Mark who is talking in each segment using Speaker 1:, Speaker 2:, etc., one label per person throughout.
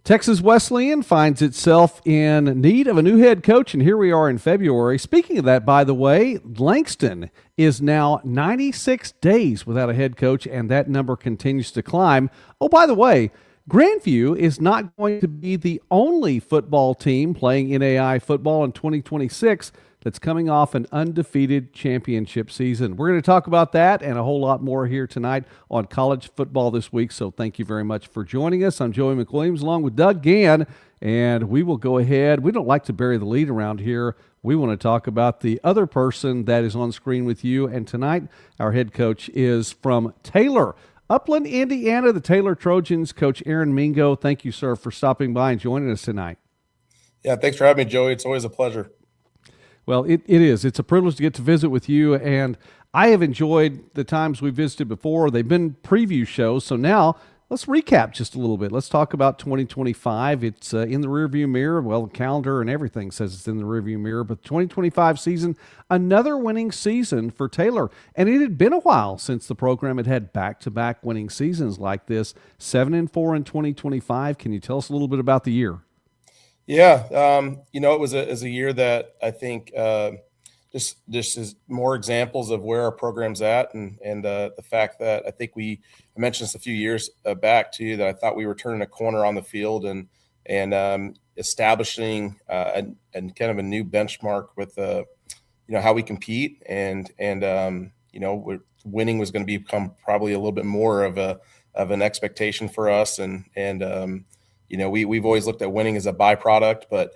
Speaker 1: Texas Wesleyan finds itself in need of a new head coach, and here we are in February. Speaking of that, by the way, Langston is now 96 days without a head coach, and that number continues to climb. Oh, by the way, Grandview is not going to be the only football team playing NAI football in 2026 that's coming off an undefeated championship season. We're going to talk about that and a whole lot more here tonight on College Football This Week, so thank you very much for joining us. I'm Joey McWilliams along with Doug Gann, and we will go ahead. We don't like to bury the lead around here. We want to talk about the other person that is on screen with you, and tonight our head coach is from Taylor, Upland, Indiana, the Taylor Trojans, Coach Aaron Mingo. Thank you, sir, for stopping by and joining us tonight.
Speaker 2: Yeah, thanks for having me, Joey. It's always a pleasure.
Speaker 1: Well, it is. It's a privilege to get to visit with you, and I have enjoyed the times we visited before. They've been preview shows, so now let's recap just a little bit. Let's talk about 2025. It's in the rearview mirror. Well, the calendar and everything says it's in the rearview mirror, but the 2025 season, another winning season for Taylor, and it had been a while since the program had had back-to-back winning seasons like this, 7-4 in 2025. Can you tell us a little bit about the year?
Speaker 2: Yeah, it was a year that I think just is more examples of where our program's at, and the fact that I think I mentioned this a few years back to you that I thought we were turning a corner on the field and establishing and kind of a new benchmark with how we compete and winning was going to become probably a little bit more of an expectation for us and we've always looked at winning as a byproduct, but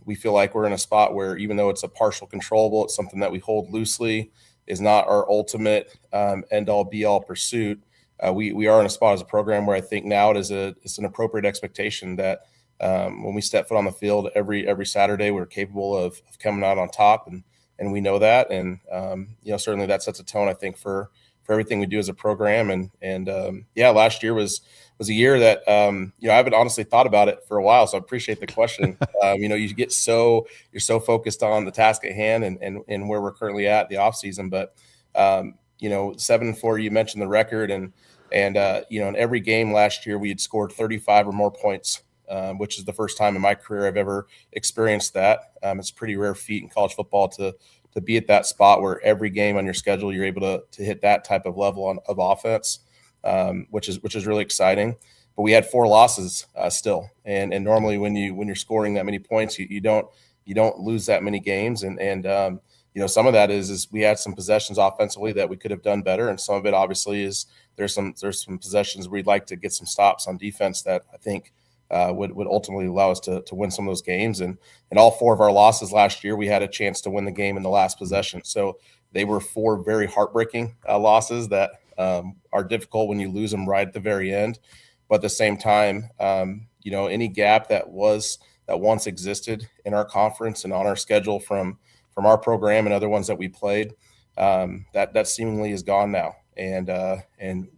Speaker 2: we feel like we're in a spot where even though it's a partial controllable, it's something that we hold loosely, is not our ultimate end-all be-all pursuit. We are in a spot as a program where I think now it's an appropriate expectation that when we step foot on the field every Saturday, we're capable of coming out on top, and we know that, and certainly that sets a tone, I think, for everything we do as a program, and last year was a year that I haven't honestly thought about it for a while, so I appreciate the question. You're so focused on the task at hand and where we're currently at the off season, but 7-4, you mentioned the record, and in every game last year we had scored 35 or more points, which is the first time in my career I've ever experienced that. It's a pretty rare feat in college football to be at that spot where every game on your schedule you're able to hit that type of level of offense. Which is really exciting. But we had 4 losses still, and normally when you're scoring that many points, you don't lose that many games, and some of that is we had some possessions offensively that we could have done better, and some of it obviously is there's some possessions we'd like to get some stops on defense that I think would ultimately allow us to win some of those games, and all 4 of our losses last year we had a chance to win the game in the last possession, so they were 4 very heartbreaking losses that are difficult when you lose them right at the very end. But at the same time, any gap that once existed in our conference and on our schedule from our program and other ones that we played, that seemingly is gone now. And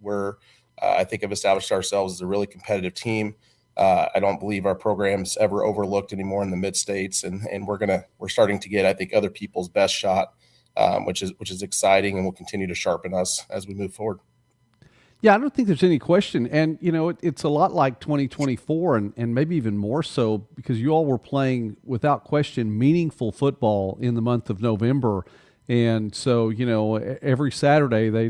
Speaker 2: we're I think have established ourselves as a really competitive team. I don't believe our program's ever overlooked anymore in the mid-states, and we're starting to get, I think, other people's best shot. Which is exciting and will continue to sharpen us as we move forward.
Speaker 1: Yeah, I don't think there's any question. And, it's a lot like 2024 and maybe even more so because you all were playing, without question, meaningful football in the month of November. And so, every Saturday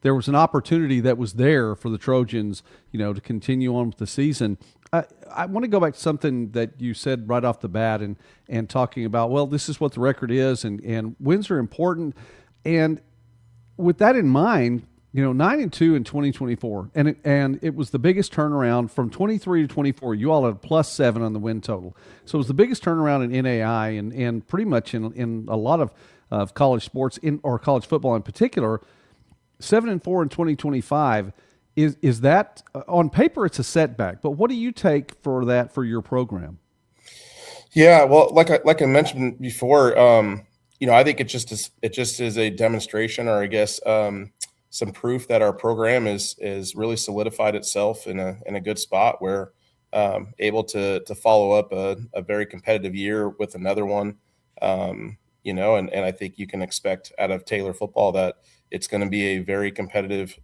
Speaker 1: there was an opportunity that was there for the Trojans, to continue on with the season. I want to go back to something that you said right off the bat and talking about, well, this is what the record is and wins are important. And with that in mind, 9-2 in 2024, and it was the biggest turnaround from 23 to 24. You all had +7 on the win total. So it was the biggest turnaround in NAI and pretty much in a lot of college sports or college football in particular. 7-4 in 2025. Is that on paper? It's a setback, but what do you take for that for your program?
Speaker 2: Yeah, well, like I mentioned before, I think it just is a demonstration, or I guess some proof that our program is really solidified itself in a good spot where able to follow up a very competitive year with another one. and I think you can expect out of Taylor football that it's going to be a very competitive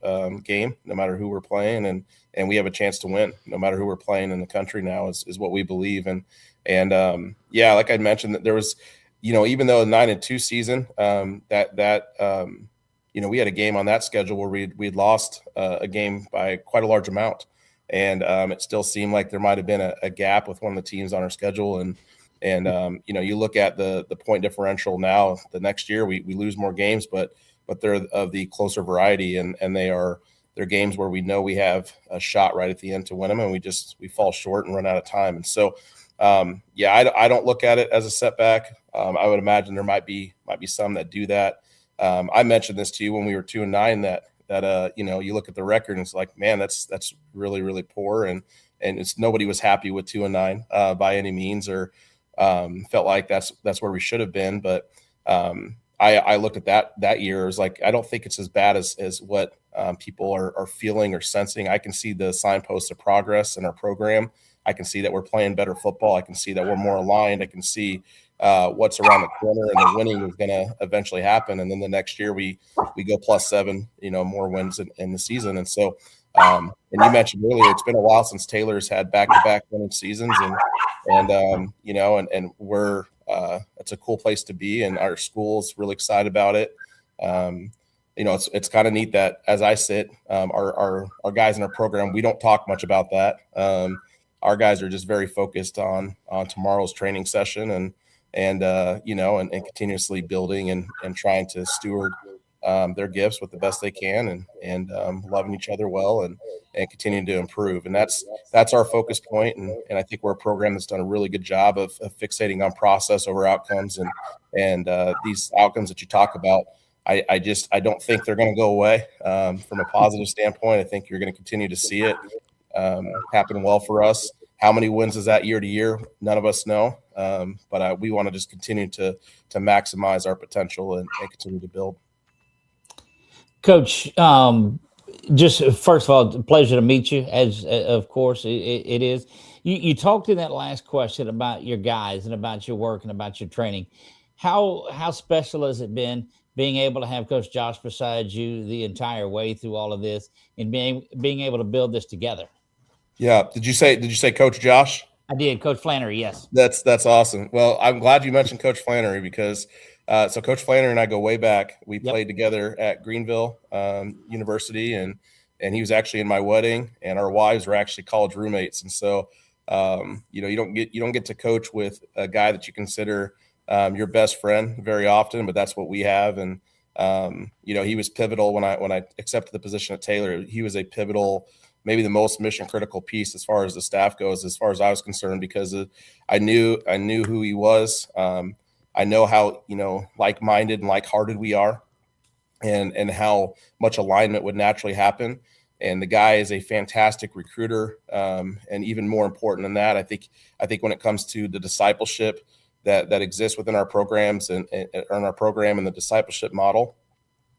Speaker 2: game, no matter who we're playing, and we have a chance to win, no matter who we're playing in the country now is what we believe. And like I mentioned, that there was, even though a 9-2 season, we had a game on that schedule where we'd lost a game by quite a large amount, and it still seemed like there might have been a gap with one of the teams on our schedule, and you look at the point differential now. The next year we lose more games, but they're of the closer variety, and they're games where we know we have a shot right at the end to win them, and we fall short and run out of time. And so, I don't look at it as a setback. I would imagine there might be some that do that. I mentioned this to you when we were 2-9 that you look at the record and it's like, man, that's really, really poor, and it's nobody was happy with 2-9 by any means, or felt like that's where we should have been. But I looked at that year. It was like, I don't think it's as bad as what people are feeling or sensing. I can see the signposts of progress in our program. I can see that we're playing better football. I can see that we're more aligned. I can see what's around the corner, and the winning is going to eventually happen. And then the next year we go +7, more wins in the season. And so, and you mentioned earlier, it's been a while since Taylor's had back-to-back winning seasons, and we're it's a cool place to be, and our school's really excited about it. It's kind of neat that as I sit, our guys in our program, we don't talk much about that. Our guys are just very focused on tomorrow's training session, and continuously building and trying to steward their gifts with the best they can, and loving each other well, and continuing to improve. And that's our focus point. And I think we're a program that's done a really good job of fixating on process over outcomes, and these outcomes that you talk about. I don't think they're going to go away from a positive standpoint. I think you're going to continue to see it happen well for us. How many wins is that year to year? None of us know. But we want to just continue to maximize our potential and continue to build.
Speaker 3: Coach, just first of all, a pleasure to meet you, as of course it is. You talked in that last question about your guys and about your work and about your training. How special has it been being able to have Coach Josh beside you the entire way through all of this, and being able to build this together?
Speaker 2: Yeah. Did you say Coach Josh?
Speaker 3: I did. Coach Flannery. Yes.
Speaker 2: That's awesome. Well, I'm glad you mentioned Coach Flannery, because so Coach Flannery and I go way back. We played together at Greenville University, and he was actually in my wedding, and our wives were actually college roommates. And so, you don't get to coach with a guy that you consider your best friend very often, but that's what we have. And he was pivotal when I accepted the position at Taylor. He was a pivotal, maybe the most mission critical piece as far as the staff goes, as far as I was concerned, because I knew who he was. I know how, like-minded and like-hearted we are, and how much alignment would naturally happen. And the guy is a fantastic recruiter. And even more important than that, I think when it comes to the discipleship that exists within our programs and our program and the discipleship model,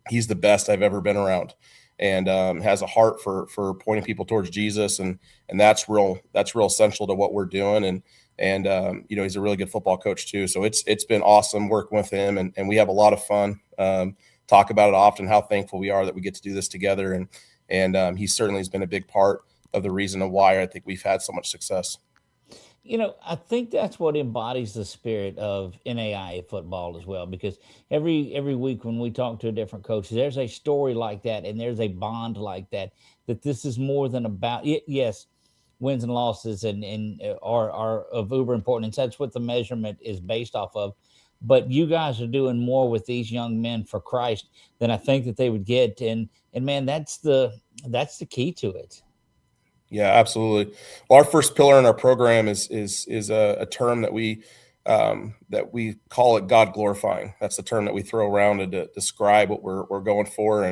Speaker 2: he's the best I've ever been around, and has a heart for pointing people towards Jesus. And that's real essential to what we're doing. And he's a really good football coach too. So it's been awesome working with him, and we have a lot of fun. Talk about it often, how thankful we are that we get to do this together. And he certainly has been a big part of the reason of why I think we've had so much success.
Speaker 3: I think that's what embodies the spirit of NAIA football as well, because every week when we talk to a different coach, there's a story like that, and there's a bond like that, that this is more than about it. Yes, wins and losses and are of uber importance. That's what the measurement is based off of. But you guys are doing more with these young men for Christ than I think that they would get. And man, that's the key to it.
Speaker 2: Yeah, absolutely. Well, our first pillar in our program is a term that we call it God glorifying. That's the term that we throw around to describe what we're going for.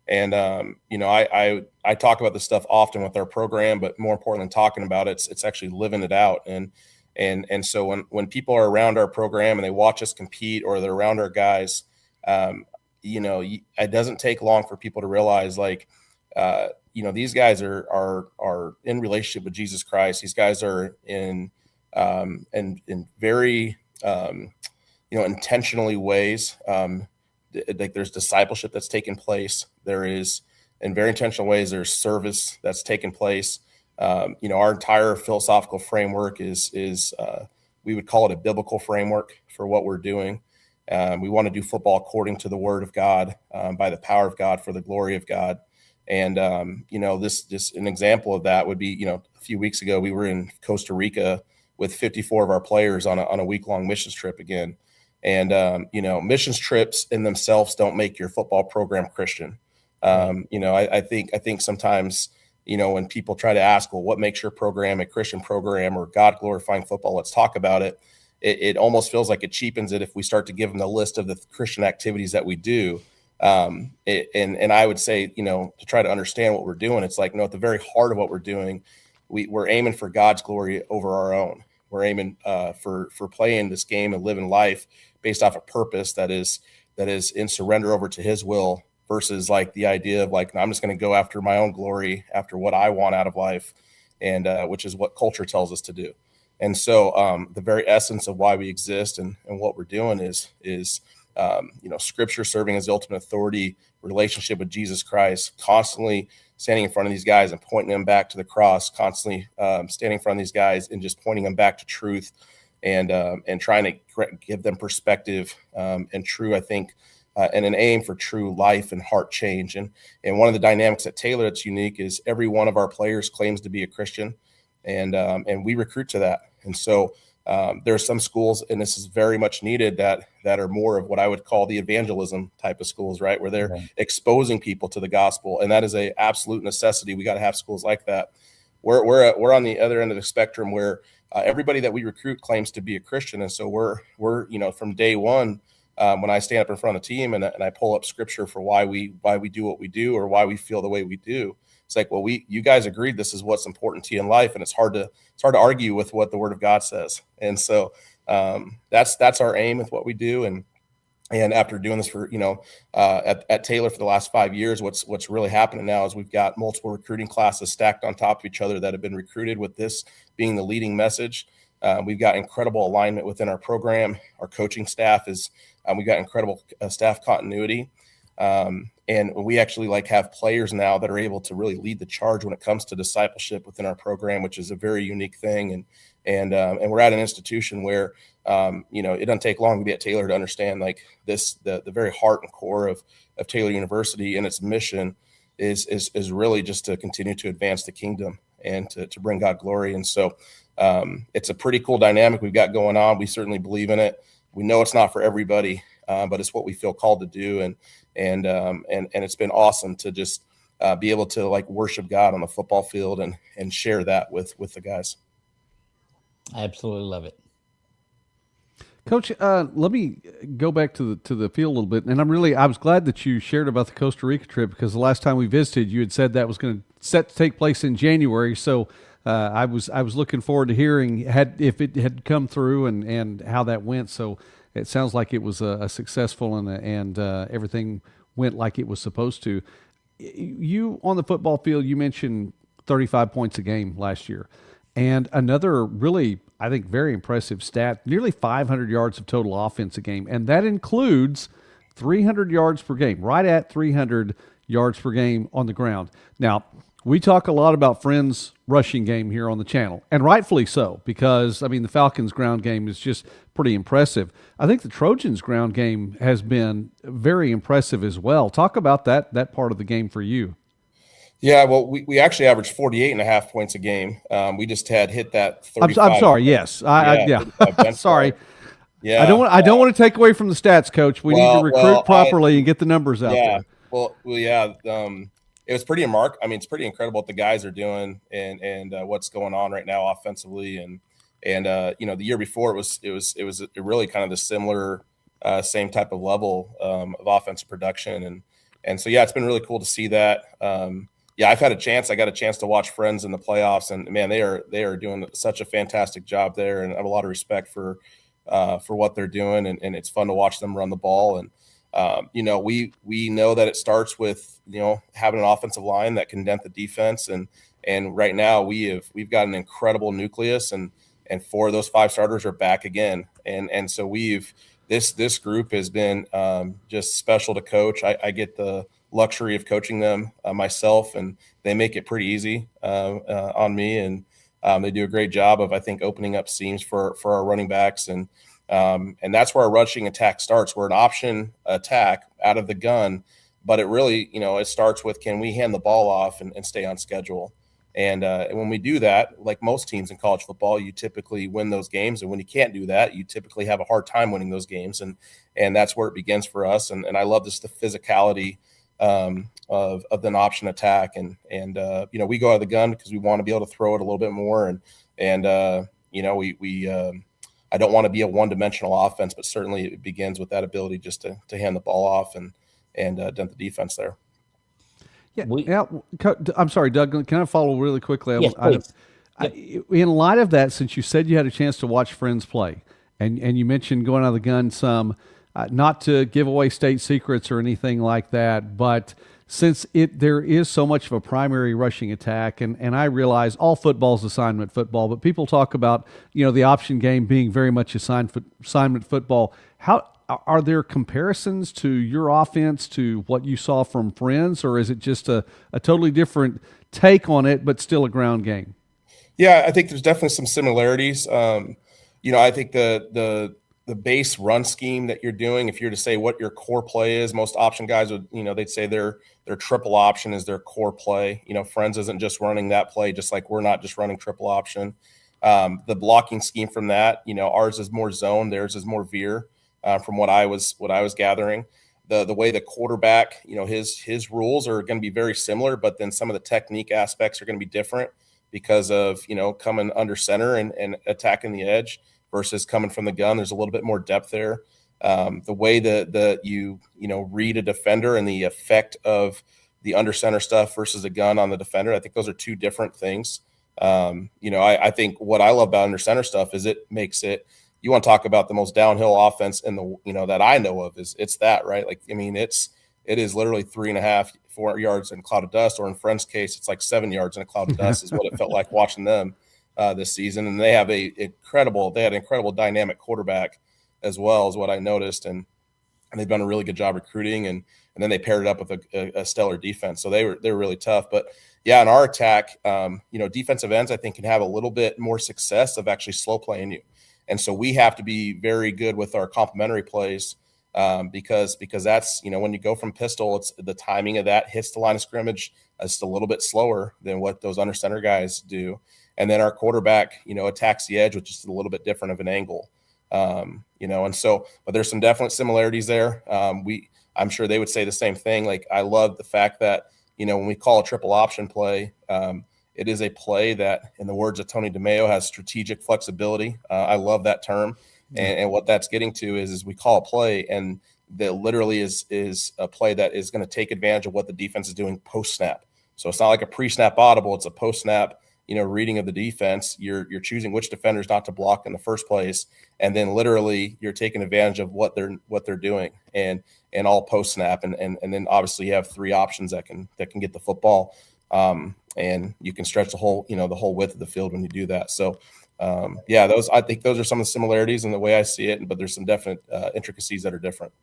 Speaker 2: And I talk about this stuff often with our program, but more important than talking about it, it's actually living it out. And so when people are around our program and they watch us compete, or they're around our guys, it doesn't take long for people to realize, like, these guys are in relationship with Jesus Christ. These guys are in very intentionally ways. Like there's discipleship that's taken place. There is, in very intentional ways, there's service that's taken place. Our entire philosophical framework is we would call it a biblical framework for what we're doing. We want to do football according to the word of God, by the power of God, for the glory of God. And, this an example of that would be, a few weeks ago, we were in Costa Rica with 54 of our players on a week-long missions trip again. And, missions trips in themselves don't make your football program Christian. I think sometimes, when people try to ask, well, what makes your program a Christian program or God glorifying football? Let's talk about it. It almost feels like it cheapens it if we start to give them the list of the Christian activities that we do. And I would say, to try to understand what we're doing, it's like, at the very heart of what we're doing, we're aiming for God's glory over our own. We're aiming for playing this game and living life based off a purpose that is in surrender over to His will, versus like the idea of like, I'm just going to go after my own glory, after what I want out of life, and which is what culture tells us to do. And so the very essence of why we exist and what we're doing is Scripture serving as the ultimate authority, relationship with Jesus Christ, constantly standing in front of these guys and pointing them back to the cross, constantly standing in front of these guys and just pointing them back to truth, and trying to give them perspective and true, I think, and an aim for true life and heart change. And one of the dynamics at Taylor that's unique is every one of our players claims to be a Christian, and we recruit to that. And so there are some schools, and this is very much needed, that are more of what I would call the evangelism type of schools, right? Where they're exposing people to the gospel. And that is a absolute necessity. We got to have schools like that. We're on the other end of the spectrum where everybody that we recruit claims to be a Christian. And so we're from day one, when I stand up in front of the team and I pull up Scripture for why we do what we do, or why we feel the way we do, it's like, well, you guys agreed this is what's important to you in life, and it's hard to argue with what the Word of God says. And so that's our aim with what we do. And after doing this for at Taylor for the last 5 years, what's really happening now is we've got multiple recruiting classes stacked on top of each other that have been recruited with this being the leading message. We've got incredible alignment within our program. Our coaching staff we've got incredible staff continuity. And we actually have players now that are able to really lead the charge when it comes to discipleship within our program, which is a very unique thing. And we're at an institution where, it doesn't take long to be at Taylor to understand the very heart and core of Taylor University and its mission is really just to continue to advance the kingdom and to bring God glory. And so it's a pretty cool dynamic we've got going on. We certainly believe in it. We know it's not for everybody, but it's what we feel called to do. And it's been awesome to just be able to worship God on the football field and share that with the guys.
Speaker 3: I absolutely love it.
Speaker 1: Coach, let me go back to the field a little bit. And I was glad that you shared about the Costa Rica trip, because the last time we visited, you had said that was going to take place in January. So I was looking forward to hearing if it had come through and how that went. So it sounds like it was a successful and everything went like it was supposed to. You on the football field, you mentioned 35 points a game last year, and another really, I think, very impressive stat: nearly 500 yards of total offense a game, and that includes 300 yards per game, right at 300 yards per game on the ground. Now, we talk a lot about Friends' rushing game here on the channel, and rightfully so, because, the Falcons' ground game is just pretty impressive. I think the Trojans' ground game has been very impressive as well. Talk about that part of the game for you.
Speaker 2: Yeah, well, we actually averaged 48.5 points a game. We just had hit that 35.
Speaker 1: I'm sorry, yes. Sorry.
Speaker 2: Yeah.
Speaker 1: I don't want to take away from the stats, Coach. We need to recruit properly and get the numbers out there.
Speaker 2: Well, yeah. It was pretty it's pretty incredible what the guys are doing and what's going on right now offensively. And the year before it was really kind of the similar same type of level of offensive production. And so, yeah, it's been really cool to see that. I got a chance to watch Friends in the playoffs, and man, they are doing such a fantastic job there. And I have a lot of respect for what they're doing. And it's fun to watch them run the ball. And, we know that it starts with, having an offensive line that can dent the defense. And right now we've got an incredible nucleus, and 4 of those 5 starters are back again. And so we've this group has been just special to coach. I get the luxury of coaching them myself, and they make it pretty easy on me, and they do a great job of, I think, opening up seams for our running backs, and that's where our rushing attack starts. We're an option attack out of the gun, but it really, it starts with, can we hand the ball off and stay on schedule? And when we do that, like most teams in college football, you typically win those games. And when you can't do that, you typically have a hard time winning those games. And that's where it begins for us. And I love the physicality of an option attack. And we go out of the gun because we want to be able to throw it a little bit more. And I don't want to be a one-dimensional offense, but certainly it begins with that ability just to hand the ball off and dent the defense there.
Speaker 1: Yeah, I'm sorry, Doug. Can I follow really quickly?
Speaker 3: Yes, please.
Speaker 1: In light of that, since you said you had a chance to watch friends play, and you mentioned going out of the gun some, not to give away state secrets or anything like that, but since there is so much of a primary rushing attack, and I realize all football is assignment football, but people talk about the option game being very much assignment football. How are there comparisons to your offense to what you saw from friends, or is it just a totally different take on it, but still a ground game?
Speaker 2: Yeah, I think there's definitely some similarities. I think the base run scheme that you're doing, if you're to say what your core play is, most option guys would, they'd say their triple option is their core play. Friends isn't just running that play, just like we're not just running triple option. The blocking scheme from that, ours is more zone, theirs is more veer. From what I was gathering, the way the quarterback, his rules are going to be very similar, but then some of the technique aspects are going to be different because of coming under center and attacking the edge versus coming from the gun. There's a little bit more depth there. The way you read a defender and the effect of the under center stuff versus a gun on the defender, I think those are two different things. I think what I love about under center stuff is it makes it. You want to talk about the most downhill offense in the that I know of it's that, right? Like, it is literally 3.5, 4 yards in a cloud of dust, or in Friend's case, it's like 7 yards in a cloud of dust is what it felt like watching them this season. And they have an incredible dynamic quarterback as well, is what I noticed. And they've done a really good job recruiting, and then they paired it up with a stellar defense. So they were really tough. But yeah, in our attack, defensive ends, I think, can have a little bit more success of actually slow playing you. And so we have to be very good with our complementary plays because that's, when you go from pistol, it's the timing of that hits the line of scrimmage just a little bit slower than what those under center guys do. And then our quarterback, attacks the edge with just a little bit different of an angle. And so, but there's some definite similarities there. I'm sure they would say the same thing. Like, I love the fact that, when we call a triple option play, it is a play that, in the words of Tony DeMeo, has strategic flexibility. I love that term. And what that's getting to is we call a play, and that literally is a play that is going to take advantage of what the defense is doing post-snap. So it's not like a pre-snap audible. It's a post-snap, reading of the defense. You're choosing which defenders not to block in the first place. And then literally you're taking advantage of what they're doing and all post-snap. And then obviously you have three options that can get the football. And you can stretch the whole width of the field when you do that. So, I think those are some of the similarities in the way I see it, but there's some definite intricacies that are different.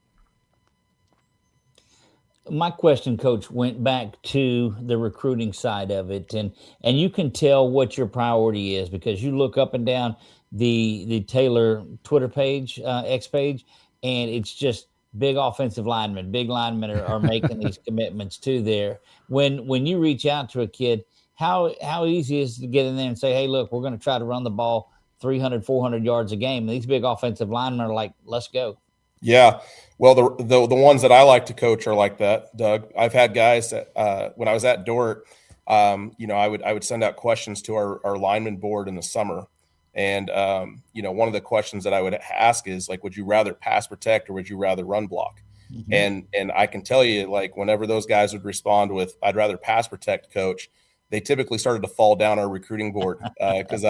Speaker 3: My question, Coach, went back to the recruiting side of it, and you can tell what your priority is because you look up and down the Taylor Twitter page, X page, and it's just big offensive linemen, big linemen are making these commitments to there. When you reach out to a kid, how easy is it to get in there and say, hey, look, we're going to try to run the ball 300, 400 yards a game. And these big offensive linemen are like, let's go.
Speaker 2: Yeah. Well, the ones that I like to coach are like that, Doug. I've had guys that when I was at Dort, I would send out questions to our lineman board in the summer. And, one of the questions that I would ask is, like, would you rather pass protect or would you rather run block? Mm-hmm. And I can tell you, like, whenever those guys would respond with, I'd rather pass protect, coach, they typically started to fall down our recruiting board because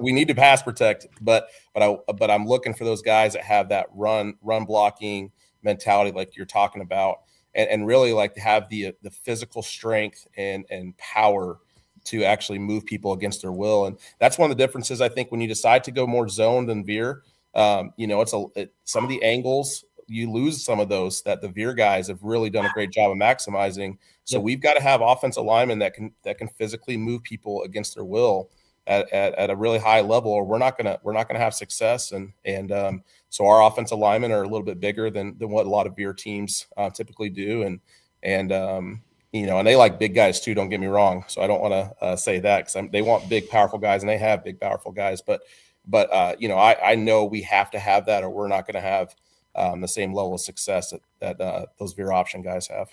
Speaker 2: we need to pass protect, but I'm looking for those guys that have that run blocking mentality, like you're talking about, and really like to have the physical strength and power to actually move people against their will. And that's one of the differences, I think, when you decide to go more zone than veer. some of the angles, you lose some of those that the veer guys have really done a great job of maximizing. So we've got to have offensive linemen that can physically move people against their will at a really high level, or we're not gonna have success. And so our offensive linemen are a little bit bigger than what a lot of veer teams typically do, and they like big guys too. Don't get me wrong. So I don't want to say that, because they want big, powerful guys, and they have big, powerful guys. But I know we have to have that, or we're not going to have the same level of success that those veer option guys have.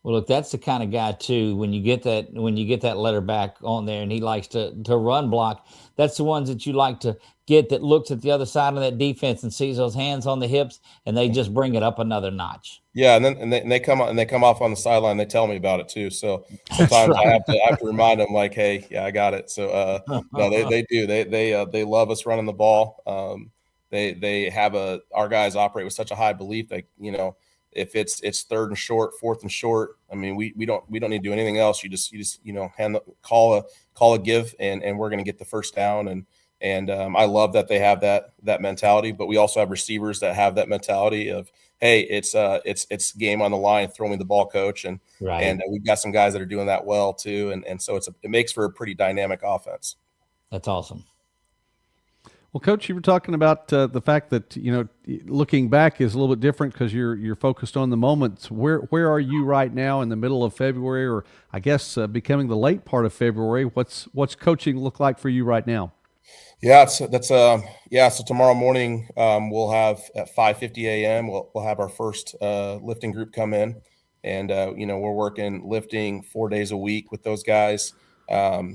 Speaker 3: Well, look, that's the kind of guy too. When you get that letter back on there, and he likes to run block, that's the ones that you like to get, that looks at the other side of that defense and sees those hands on the hips, and they just bring it up another notch.
Speaker 2: Yeah, and they come off on the sideline. They tell me about it too. So sometimes right. I have to remind them, like, hey, yeah, I got it. So no, they do. They love us running the ball. They have our guys operate with such a high belief that if it's third and short, fourth and short, I mean, we don't need to do anything else. You just call a give, and we're going to get the first down. And I love that they have that mentality. But we also have receivers that have that mentality of, hey, it's game on the line, throw me the ball, coach. And
Speaker 3: right.
Speaker 2: And we've got some guys that are doing that well too. And so it makes for a pretty dynamic offense.
Speaker 3: That's awesome.
Speaker 1: Well, Coach, you were talking about the fact that looking back is a little bit different because you're focused on the moments. Where are you right now in the middle of February, or I guess becoming the late part of February? What's coaching look like for you right now?
Speaker 2: Yeah, so tomorrow morning we'll have at 5:50 a.m. we'll have our first lifting group come in, and we're working lifting 4 days a week with those guys,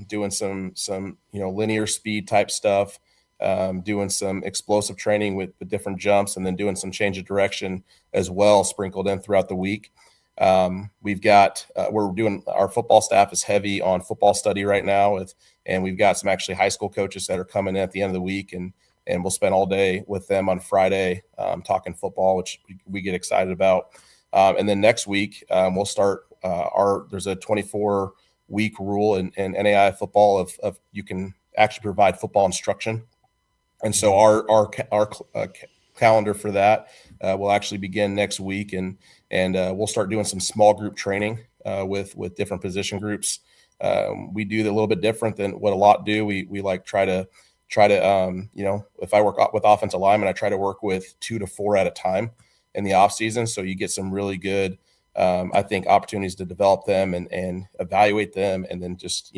Speaker 2: doing some linear speed type stuff. Doing some explosive training with different jumps, and then doing some change of direction as well, sprinkled in throughout the week. We've got our football staff is heavy on football study right now, and we've got some actually high school coaches that are coming in at the end of the week, and we'll spend all day with them on Friday talking football, which we get excited about. And then next week we'll start there's a 24-week rule in NAI football of you can actually provide football instruction. And so our calendar for that will actually begin next week, and we'll start doing some small group training with different position groups. We do it a little bit different than what a lot do. We like try to if I work with offensive linemen, I try to work with 2 to 4 at a time in the off season, so you get some really good I think opportunities to develop them and evaluate them, and then just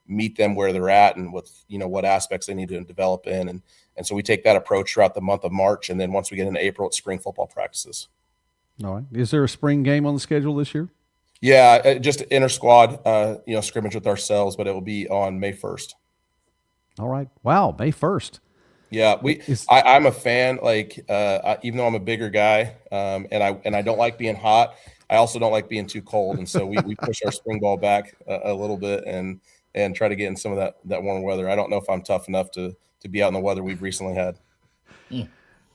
Speaker 2: meet them where they're at and with what aspects they need to develop in, and so we take that approach throughout the month of March, and then once we get into April, it's spring football practices.
Speaker 1: All right. Is there a spring game on the schedule this year?
Speaker 2: Yeah, just inter squad scrimmage with ourselves, but it will be on May 1st.
Speaker 1: All right. Wow, May 1st.
Speaker 2: Yeah, I'm a fan. Even though I'm a bigger guy, and I don't like being hot, I also don't like being too cold, and so we push our spring ball back a little bit and try to get in some of that warm weather. I don't know if I'm tough enough to be out in the weather we've recently had.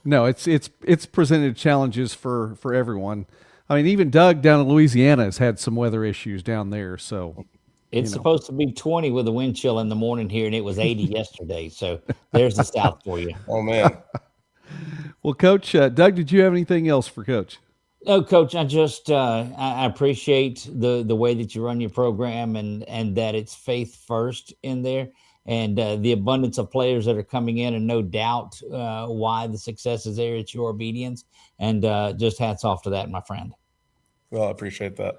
Speaker 1: No, it's presented challenges for everyone. I mean, even Doug down in Louisiana has had some weather issues down there. So
Speaker 3: it's supposed to be 20 with a wind chill in the morning here, and it was 80 yesterday. So there's the South for you.
Speaker 2: Oh man.
Speaker 1: Well, Coach, Doug, did you have anything else for Coach?
Speaker 3: No, Coach, I just I appreciate the way that you run your program, and that it's faith first in there, and the abundance of players that are coming in, and no doubt why the success is there. It's your obedience, and just hats off to that, my friend.
Speaker 2: Well, I appreciate that.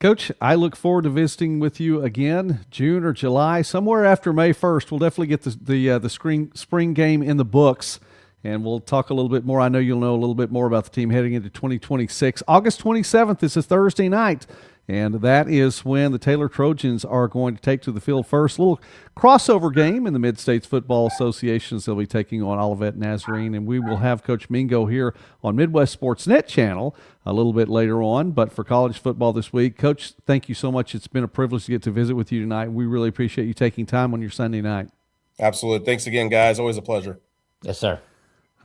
Speaker 1: Coach, I look forward to visiting with you again, June or July, somewhere after May 1st. We'll definitely get the spring game in the books, and we'll talk a little bit more. I know you'll know a little bit more about the team heading into 2026. August 27th is a Thursday night, and that is when the Taylor Trojans are going to take to the field first. A little crossover game in the Mid-States Football Associations. They'll be taking on Olivet Nazarene, and we will have Coach Mingo here on Midwest Sports Net channel a little bit later on. But for college football this week, Coach, thank you so much. It's been a privilege to get to visit with you tonight. We really appreciate you taking time on your Sunday night.
Speaker 2: Absolutely. Thanks again, guys. Always a pleasure.
Speaker 3: Yes, sir.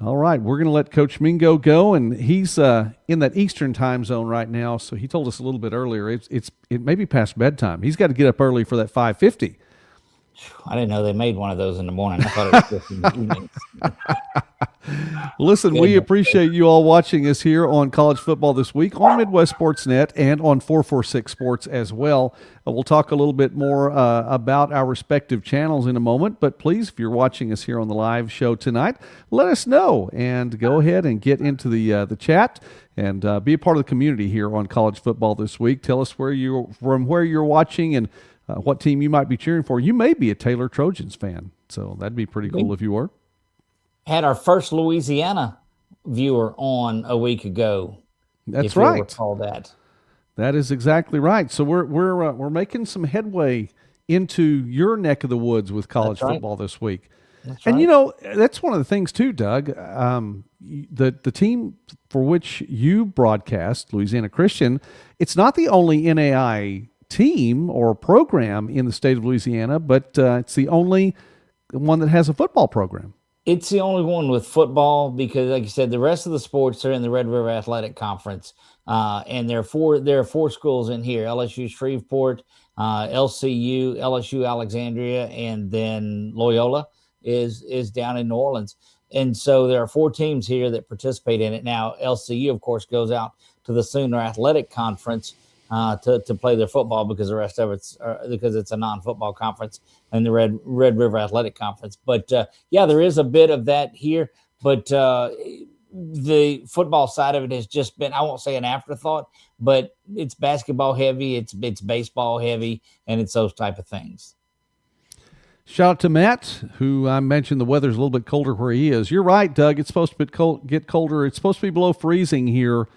Speaker 1: All right, we're going to let Coach Mingo go, and he's in that Eastern time zone right now. So he told us a little bit earlier it may be past bedtime. He's got to get up early for that 5:50.
Speaker 3: I didn't know they made one of those in the morning. I thought it was just in the evenings.
Speaker 1: Listen, we appreciate you all watching us here on College Football This Week on Midwest Sportsnet and on 446 Sports as well. We'll talk a little bit more about our respective channels in a moment, but please, if you're watching us here on the live show tonight, let us know and go ahead and get into the chat and be a part of the community here on College Football This Week. Tell us where you're watching and what team you might be cheering for. You may be a Taylor Trojans fan, so that'd be pretty cool if you were.
Speaker 3: Had our first Louisiana viewer on a week ago.
Speaker 1: That's right.
Speaker 3: Recall that.
Speaker 1: That is exactly right. So we're making some headway into your neck of the woods with college football this week. And you know, that's one of the things too, Doug. The team for which you broadcast, Louisiana Christian, it's not the only NAI team or program in the state of Louisiana, but it's the only one that has a football program.
Speaker 3: It's the only one with football because, like you said, the rest of the sports are in the Red River Athletic Conference, and there are four schools in here: LSU Shreveport, LCU, LSU Alexandria, and then Loyola is down in New Orleans. And so there are four teams here that participate in it. Now, LCU, of course, goes out to the Sooner Athletic Conference to play their football because the rest of it's because it's a non-football conference in the Red River Athletic Conference. But yeah, there is a bit of that here, but the football side of it has just been, I won't say an afterthought, but it's basketball heavy, it's baseball heavy, and it's those type of things.
Speaker 1: Shout out to Matt, who I mentioned the weather's a little bit colder where he is. You're right, Doug. It's supposed to get colder. It's supposed to be below freezing here,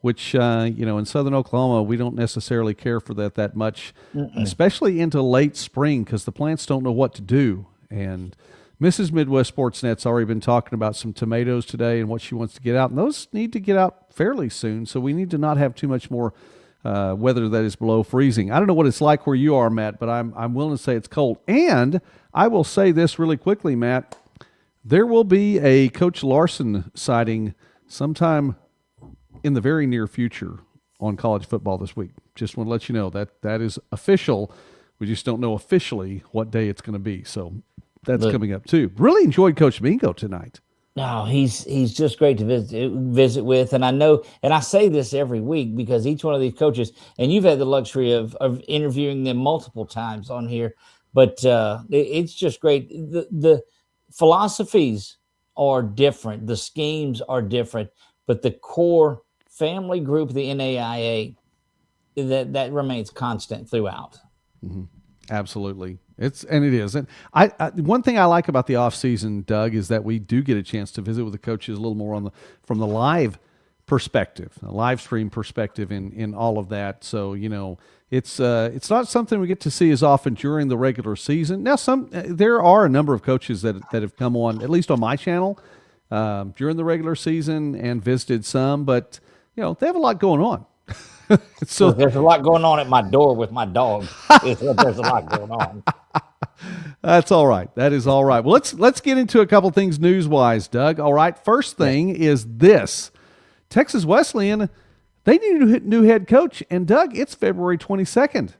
Speaker 1: which, in southern Oklahoma, we don't necessarily care for that much, especially into late spring because the plants don't know what to do. And Mrs. Midwest Sportsnet's already been talking about some tomatoes today and what she wants to get out. And those need to get out fairly soon, so we need to not have too much more weather that is below freezing. I don't know what it's like where you are, Matt, but I'm willing to say it's cold. And I will say this really quickly, Matt. There will be a Coach Larson sighting sometime in the very near future on College Football This Week. Just want to let you know that is official. We just don't know officially what day it's going to be. So that's coming up too. Really enjoyed Coach Mingo tonight.
Speaker 3: No, he's just great to visit with. And I know, and I say this every week because each one of these coaches, and you've had the luxury of interviewing them multiple times on here, but it's just great. The philosophies are different. The schemes are different, but the core family group, the NAIA, that remains constant throughout.
Speaker 1: Mm-hmm. Absolutely. It is. And I one thing I like about the off season, Doug, is that we do get a chance to visit with the coaches a little more from the live perspective, a live stream perspective in all of that. So, it's not something we get to see as often during the regular season. Now, there are a number of coaches that have come on, at least on my channel, during the regular season and visited some, but they have a lot going on. So
Speaker 3: there's a lot going on at my door with my dog. There's a lot going on.
Speaker 1: That's all right. That is all right. Well, let's get into a couple things news-wise, Doug. All right. First thing is this. Texas Wesleyan, they need a new head coach. And, Doug, it's February 22nd.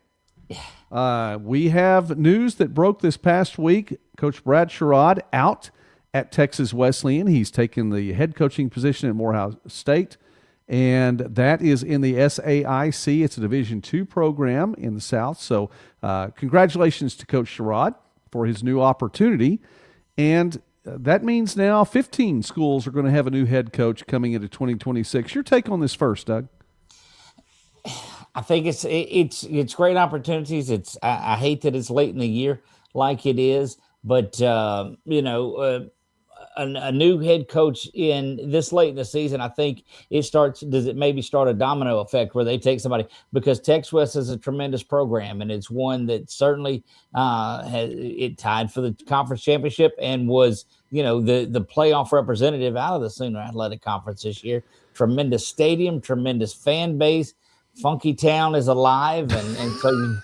Speaker 1: We have news that broke this past week. Coach Brad Sherrod out at Texas Wesleyan. He's taken the head coaching position at Morehouse State. And that is in the SAIC. It's a Division II program in the South. So congratulations to Coach Sherrod for his new opportunity. And that means now 15 schools are going to have a new head coach coming into 2026. Your take on this first, Doug?
Speaker 3: I think it's great opportunities. I hate that it's late in the year like it is, but a new head coach in this late in the season, I think does it maybe start a domino effect where they take somebody, because Tex West is a tremendous program and it's one that certainly it tied for the conference championship and was, the playoff representative out of the Sooner Athletic Conference this year. Tremendous stadium, tremendous fan base. Funky Town is alive. And so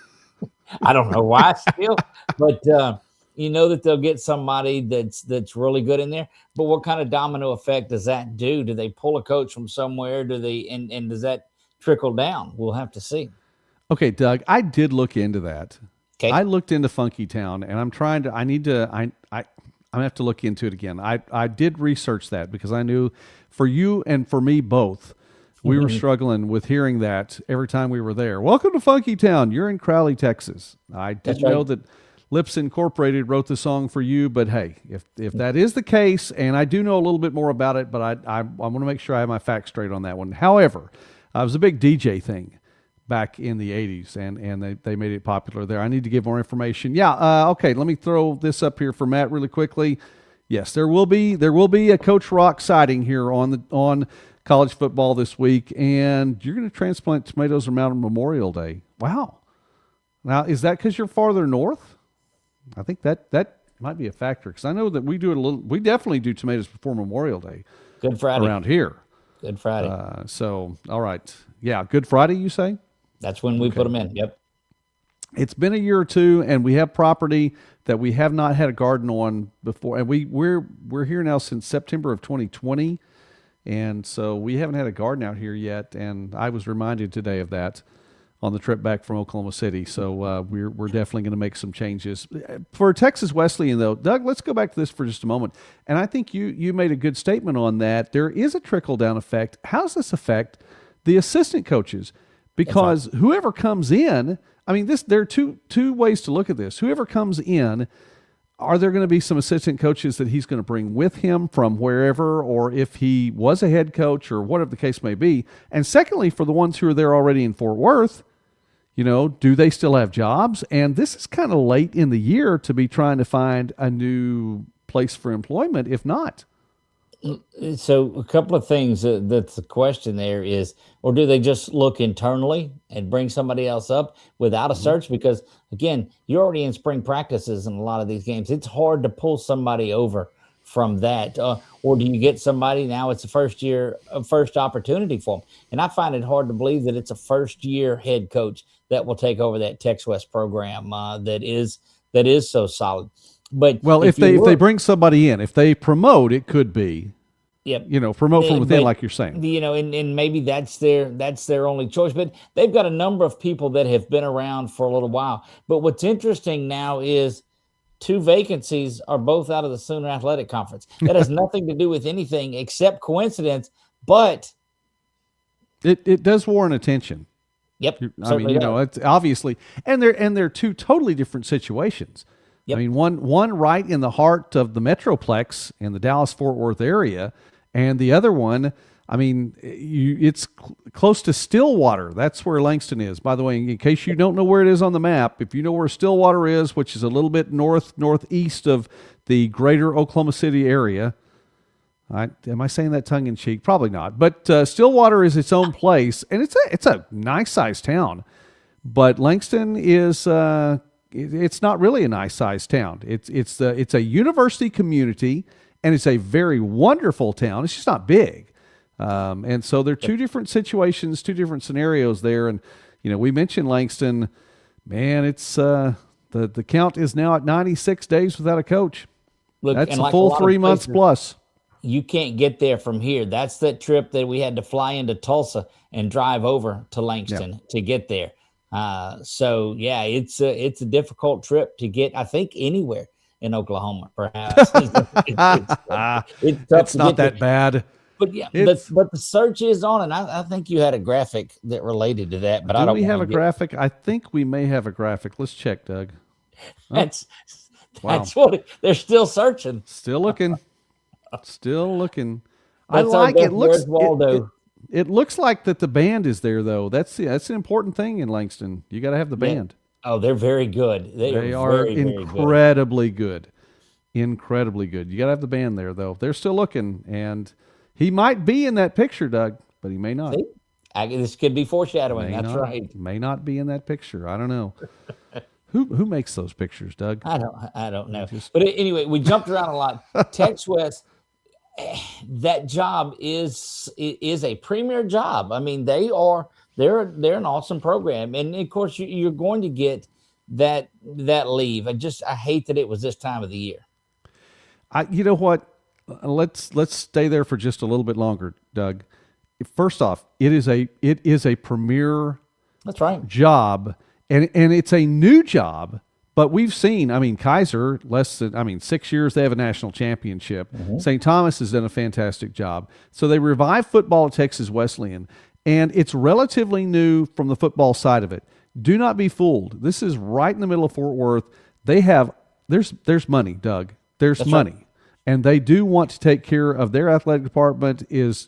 Speaker 3: I don't know why still, but, that they'll get somebody that's really good in there. But what kind of domino effect does that do? Do they pull a coach from somewhere? Do they and does that trickle down? We'll have to see.
Speaker 1: Okay, Doug, I did look into that.
Speaker 3: Okay.
Speaker 1: I looked into Funky Town, and I'm gonna have to look into it again. I did research that because I knew for you and for me both, we were struggling with hearing that every time we were there. Welcome to Funky Town. You're in Crowley, Texas. I didn't know that Lips Incorporated wrote the song for you, but hey, if that is the case, and I do know a little bit more about it, but I want to make sure I have my facts straight on that one. However, it was a big DJ thing back in the 80s, and they made it popular there. I need to give more information. Yeah, okay, let me throw this up here for Matt really quickly. Yes, there will be a Coach Rock sighting here on college football this week, and you're going to transplant tomatoes or Mountain Memorial Day. Wow. Now, is that because you're farther north? I think that might be a factor, because I know that we definitely do tomatoes before Memorial Day.
Speaker 3: Good Friday.
Speaker 1: Around here.
Speaker 3: Good Friday.
Speaker 1: So, all right. Yeah, Good Friday, you say?
Speaker 3: That's when we put them in. Yep.
Speaker 1: It's been a year or two, and we have property that we have not had a garden on before, and we're here now since September of 2020, and so we haven't had a garden out here yet. And I was reminded today of that on the trip back from Oklahoma City. So we're definitely going to make some changes for Texas Wesleyan, though. Doug, let's go back to this for just a moment. And I think you made a good statement on that. There is a trickle down effect. How does this affect the assistant coaches? Because whoever comes in, I mean, there are two ways to look at this. Whoever comes in, are there going to be some assistant coaches that he's going to bring with him from wherever, or if he was a head coach or whatever the case may be? And secondly, for the ones who are there already in Fort Worth, do they still have jobs? And this is kind of late in the year to be trying to find a new place for employment, if not.
Speaker 3: So a couple of things that's the question there is, or do they just look internally and bring somebody else up without a search? Because again, you're already in spring practices in a lot of these games. It's hard to pull somebody over from that. Or do you get somebody, now it's a first opportunity for them? And I find it hard to believe that it's a first year head coach that will take over that Tex West program that is so solid. But
Speaker 1: if they bring somebody in, if they promote, it could be, promote from within, like you're saying,
Speaker 3: and maybe that's their only choice. But they've got a number of people that have been around for a little while. But what's interesting now is 2 vacancies are both out of the Sooner Athletic Conference. That has nothing to do with anything except coincidence, but
Speaker 1: it does warrant attention.
Speaker 3: Yep.
Speaker 1: I mean, it's obviously, and they're 2 totally different situations. Yep. I mean, one right in the heart of the Metroplex in the Dallas-Fort Worth area, and the other one, I mean, it's close to Stillwater. That's where Langston is. By the way, in case you don't know where it is on the map, if you know where Stillwater is, which is a little bit northeast of the greater Oklahoma City area, am I saying that tongue in cheek? Probably not. But Stillwater is its own place, and it's a nice sized town. But Langston is it's not really a nice sized town. It's a university community, and it's a very wonderful town. It's just not big. And so there are 2 different situations, 2 different scenarios there. And, we mentioned Langston, man, it's, the count is now at 96 days without a coach.
Speaker 3: Look,
Speaker 1: that's a full 3 months plus.
Speaker 3: You can't get there from here. That's that trip that we had to fly into Tulsa and drive over to Langston to get there. So yeah, it's a difficult trip to get, I think, anywhere in Oklahoma, perhaps.
Speaker 1: It's not that bad.
Speaker 3: But yeah, but the search is on, and I think you had a graphic that related to that. But
Speaker 1: do we have a graphic? I think we may have a graphic. Let's check, Doug.
Speaker 3: That's what they're still searching.
Speaker 1: Still looking. Still looking.
Speaker 3: I like it. Looks Waldo.
Speaker 1: It looks like that the band is there, though. That's an important thing in Langston. You got to have the band.
Speaker 3: Oh, they're very good. They are very,
Speaker 1: incredibly good. Incredibly good. You got to have the band there, though. They're still looking, and he might be in that picture, Doug, but he may not.
Speaker 3: See? This could be foreshadowing. That's right.
Speaker 1: May not be in that picture. I don't know. Who makes those pictures, Doug?
Speaker 3: I don't know. But anyway, we jumped around a lot. Tex West, that job is a premier job. I mean, they're an awesome program, and of course you're going to get that leave. I hate that it was this time of the year.
Speaker 1: You know what? Let's stay there for just a little bit longer, Doug. First off, it is a premier
Speaker 3: That's right.
Speaker 1: job, and it's a new job But we've seen, I mean, Kaiser, 6 years, they have a national championship. St. Thomas has done a fantastic job. So they revived football at Texas Wesleyan, and it's relatively new from the football side of it. Do not be fooled. This is right in the middle of Fort Worth. There's money, Doug. There's money. Right. And they do want to take care of their athletic department is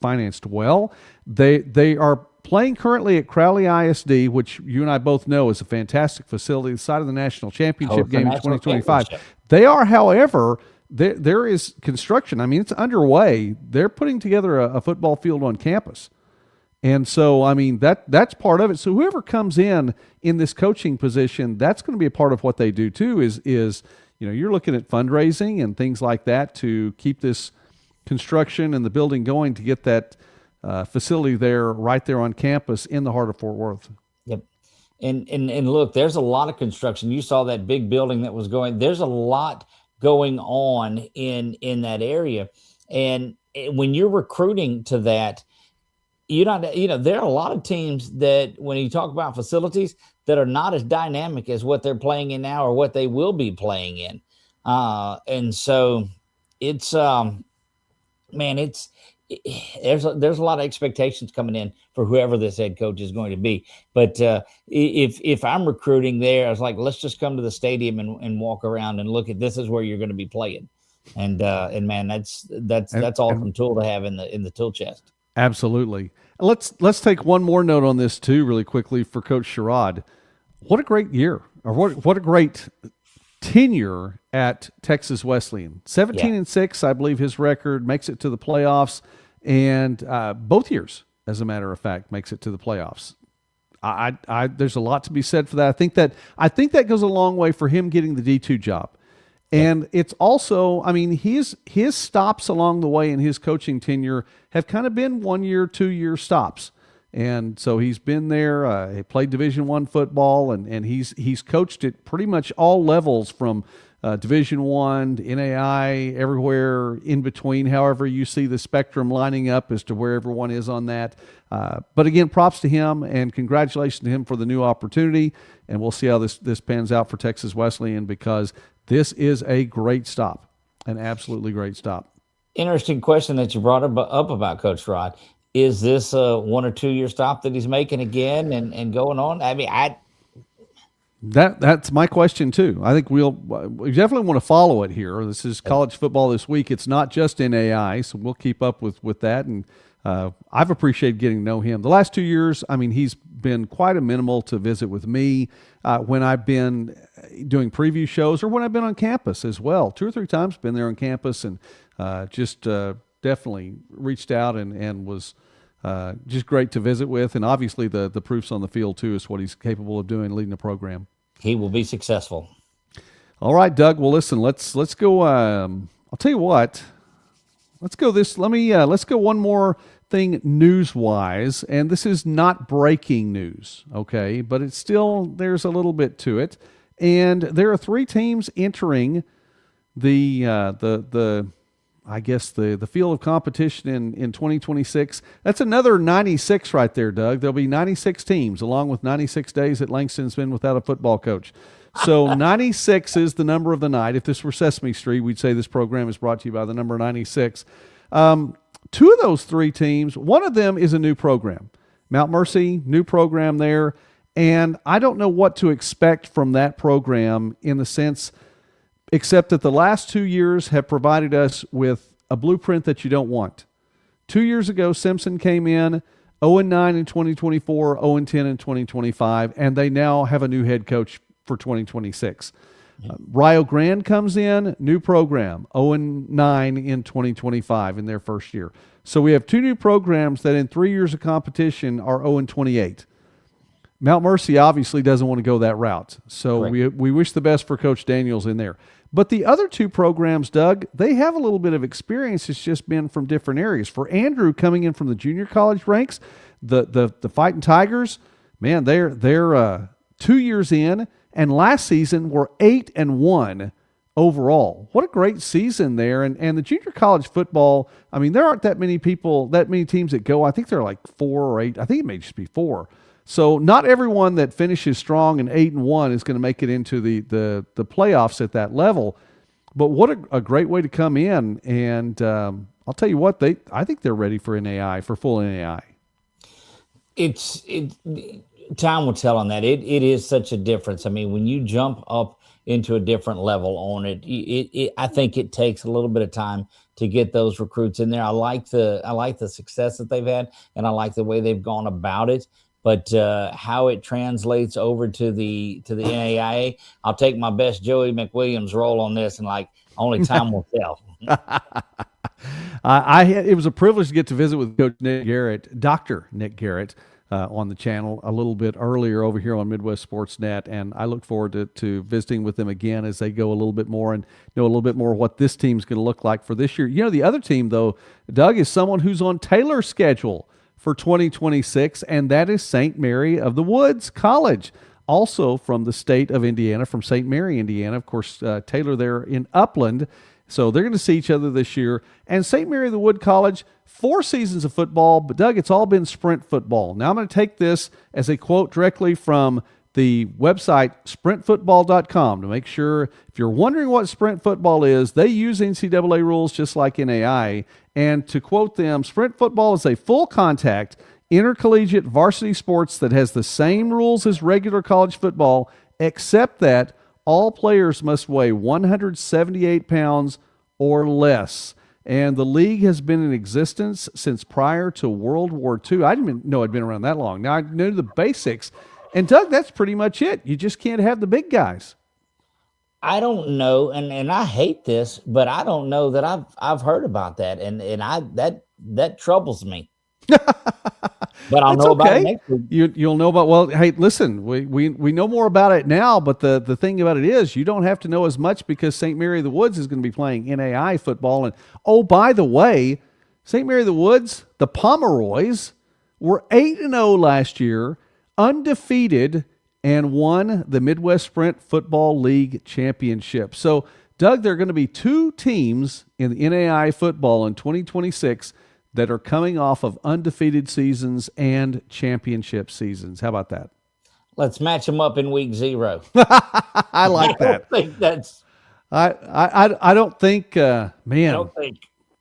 Speaker 1: financed well. They are playing currently at Crowley ISD, which you and I both know is a fantastic facility, the side of the national championship game in 2025. They are, however, there is construction. I mean, it's underway. They're putting together a football field on campus. And so, I mean, that's part of it. So whoever comes in this coaching position, that's going to be a part of what they do too, is you're looking at fundraising and things like that to keep this construction and the building going to get that facility there, right there on campus in the heart of Fort Worth.
Speaker 3: Yep. And look, there's a lot of construction. You saw that big building that was going. There's a lot going on in that area. And when you're recruiting to that, there are a lot of teams that when you talk about facilities that are not as dynamic as what they're playing in now or what they will be playing in. And so it's, there's a lot of expectations coming in for whoever this head coach is going to be. But if I'm recruiting there, I was like, let's just come to the stadium and walk around and look at, this is where you're going to be playing. And man, that's awesome tool to have in the tool chest.
Speaker 1: Absolutely. Let's take one more note on this too, really quickly, for Coach Sherrod. What a great year, or what a great tenure at Texas Wesleyan. 17-6, I believe his record, makes it to the playoffs, and both years, as a matter of fact, makes it to the playoffs. There's a lot to be said for that. I think that goes a long way for him getting the D2 job. And it's also, I mean, his stops along the way in his coaching tenure have kind of been 1 year, 2 year stops. And so he's been there, he played Division I football, and he's coached at pretty much all levels from Division I, NAI, everywhere in between, however you see the spectrum lining up as to where everyone is on that. But again, props to him, and congratulations to him for the new opportunity. And we'll see how this pans out for Texas Wesleyan, because this is a great stop, an absolutely great stop.
Speaker 3: Interesting question that you brought up about Coach Rod. Is this a 1 or 2 year stop that he's making again and going on? I mean,
Speaker 1: that's my question too. I think we definitely want to follow it here. This is college football this week. It's not just NAI, so we'll keep up with that. And I've appreciated getting to know him. The last 2 years, I mean, he's been quite amenable to visit with me when I've been doing preview shows or when I've been on campus as well. 2 or 3 times been there on campus, and just definitely reached out and was just great to visit with. And obviously the proof's on the field too, is what he's capable of doing, leading a program.
Speaker 3: He will be successful.
Speaker 1: All right, Doug. Well, listen, let's go. I'll tell you what. Let's go let's go one more thing news-wise, and this is not breaking news, okay? But it's still, there's a little bit to it. And there are 3 teams entering the field of competition in 2026. That's another 96 right there, Doug. There'll be 96 teams, along with 96 days that Langston's been without a football coach. So 96 is the number of the night. If this were Sesame Street, we'd say this program is brought to you by the number 96. 2 of those 3 teams, one of them is a new program. Mount Mercy, new program there. And I don't know what to expect from that program in the sense, except that the last 2 years have provided us with a blueprint that you don't want. 2 years ago, Simpson came in 0-9 in 2024, 0-10 in 2025, and they now have a new head coach for 2026. Rio Grande comes in, new program, 0-9 in 2025 in their first year. So we have 2 new programs that in 3 years of competition are 0-28. Mount Mercy obviously doesn't want to go that route. So we wish the best for Coach Daniels in there. But the other 2 programs, Doug, they have a little bit of experience. It's just been from different areas. For Andrew, coming in from the junior college ranks, the Fighting Tigers, man, they're 2 years in, and last season were 8-1 overall. What a great season there. And the junior college football, I mean, there aren't that many teams that go. I think they're like 4 or 8. I think it may just be 4 So not everyone that finishes strong in 8-1 is going to make it into the playoffs at that level. But what a great way to come in. And I'll tell you what, I think they're ready for NAI, for full NAI.
Speaker 3: Time will tell on that. It is such a difference. I mean, when you jump up into a different level on it, I think it takes a little bit of time to get those recruits in there. I like the success that they've had, and I like the way they've gone about it. But how it translates over to the NAIA, I'll take my best Joey McWilliams role on this, and only time will tell.
Speaker 1: It was a privilege to get to visit with Coach Nick Garrett, Dr. Nick Garrett, on the channel a little bit earlier over here on Midwest Sports Net, and I look forward to visiting with them again as they go a little bit more and know a little bit more what this team's going to look like for this year. You know, the other team, though, Doug, is someone who's on Taylor's schedule for 2026, and that is St. Mary of the Woods College, also from the state of Indiana, from St. Mary, Indiana. Of course, Taylor there in Upland. So they're going to see each other this year. And St. Mary of the Wood College, 4 seasons of football, but Doug, it's all been sprint football. Now I'm going to take this as a quote directly from the website sprintfootball.com to make sure if you're wondering what sprint football is, they use NCAA rules just like NAI. And to quote them, sprint football is a full contact intercollegiate varsity sports that has the same rules as regular college football, except that all players must weigh 178 pounds or less. And the league has been in existence since prior to World War II. I didn't even know it'd been around that long. Now I knew the basics. And Doug, that's pretty much it. You just can't have the big guys.
Speaker 3: I don't know, and I hate this, but I don't know that I've heard about that, and that troubles me. But I'll know about it next week.
Speaker 1: You'll know about. Well, hey, listen, we know more about it now, but the thing about it is, you don't have to know as much because St. Mary of the Woods is going to be playing NAI football. And oh, by the way, St. Mary of the Woods, the Pomeroys were 8-0 last year, undefeated, and won the Midwest Sprint Football League Championship. So, Doug, there are going to be 2 teams in the NAI football in 2026 that are coming off of undefeated seasons and championship seasons. How about that?
Speaker 3: Let's match them up in week 0.
Speaker 1: I like that.
Speaker 3: I think that's.
Speaker 1: I don't think, man.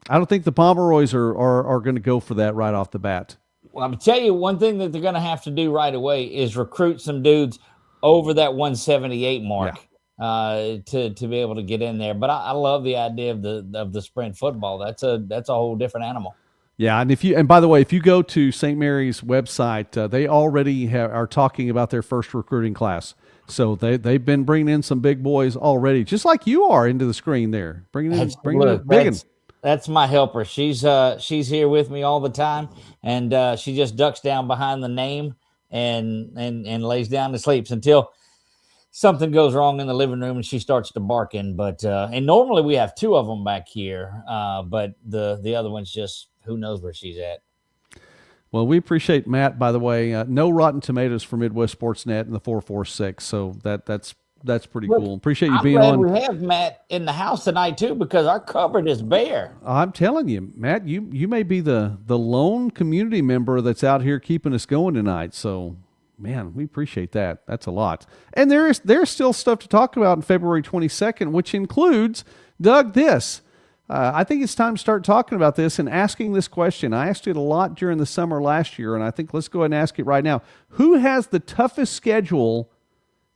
Speaker 3: I
Speaker 1: don't think the Pomeroys are going to go for that right off the bat.
Speaker 3: Well, I'm tell you one thing that they're going to have to do right away is recruit some dudes over that 178 mark to be able to get in there. But I love the idea of the sprint football. That's a whole different animal.
Speaker 1: Yeah, and by the way, if you go to St. Mary's website, they already are talking about their first recruiting class. So they've been bringing in some big boys already, just like you are into the screen there, bringing in big ones.
Speaker 3: That's my helper. She's here with me all the time, and she just ducks down behind the name and lays down and sleeps until something goes wrong in the living room and she starts to bark in. But and normally we have 2 of them back here, but the other one's just who knows where she's at.
Speaker 1: Well, we appreciate Matt, by the way. No Rotten Tomatoes for Midwest Sports Net in the 446, so that's pretty cool. Appreciate you being on.
Speaker 3: We have Matt in the house tonight too because our cupboard is bare.
Speaker 1: I'm telling you, Matt, you may be the lone community member that's out here keeping us going tonight. So, man, we appreciate that. That's a lot. And there's still stuff to talk about on February 22nd, which includes, Doug, this. I think it's time to start talking about this and asking this question. I asked it a lot during the summer last year, and I think let's go ahead and ask it right now. Who has the toughest schedule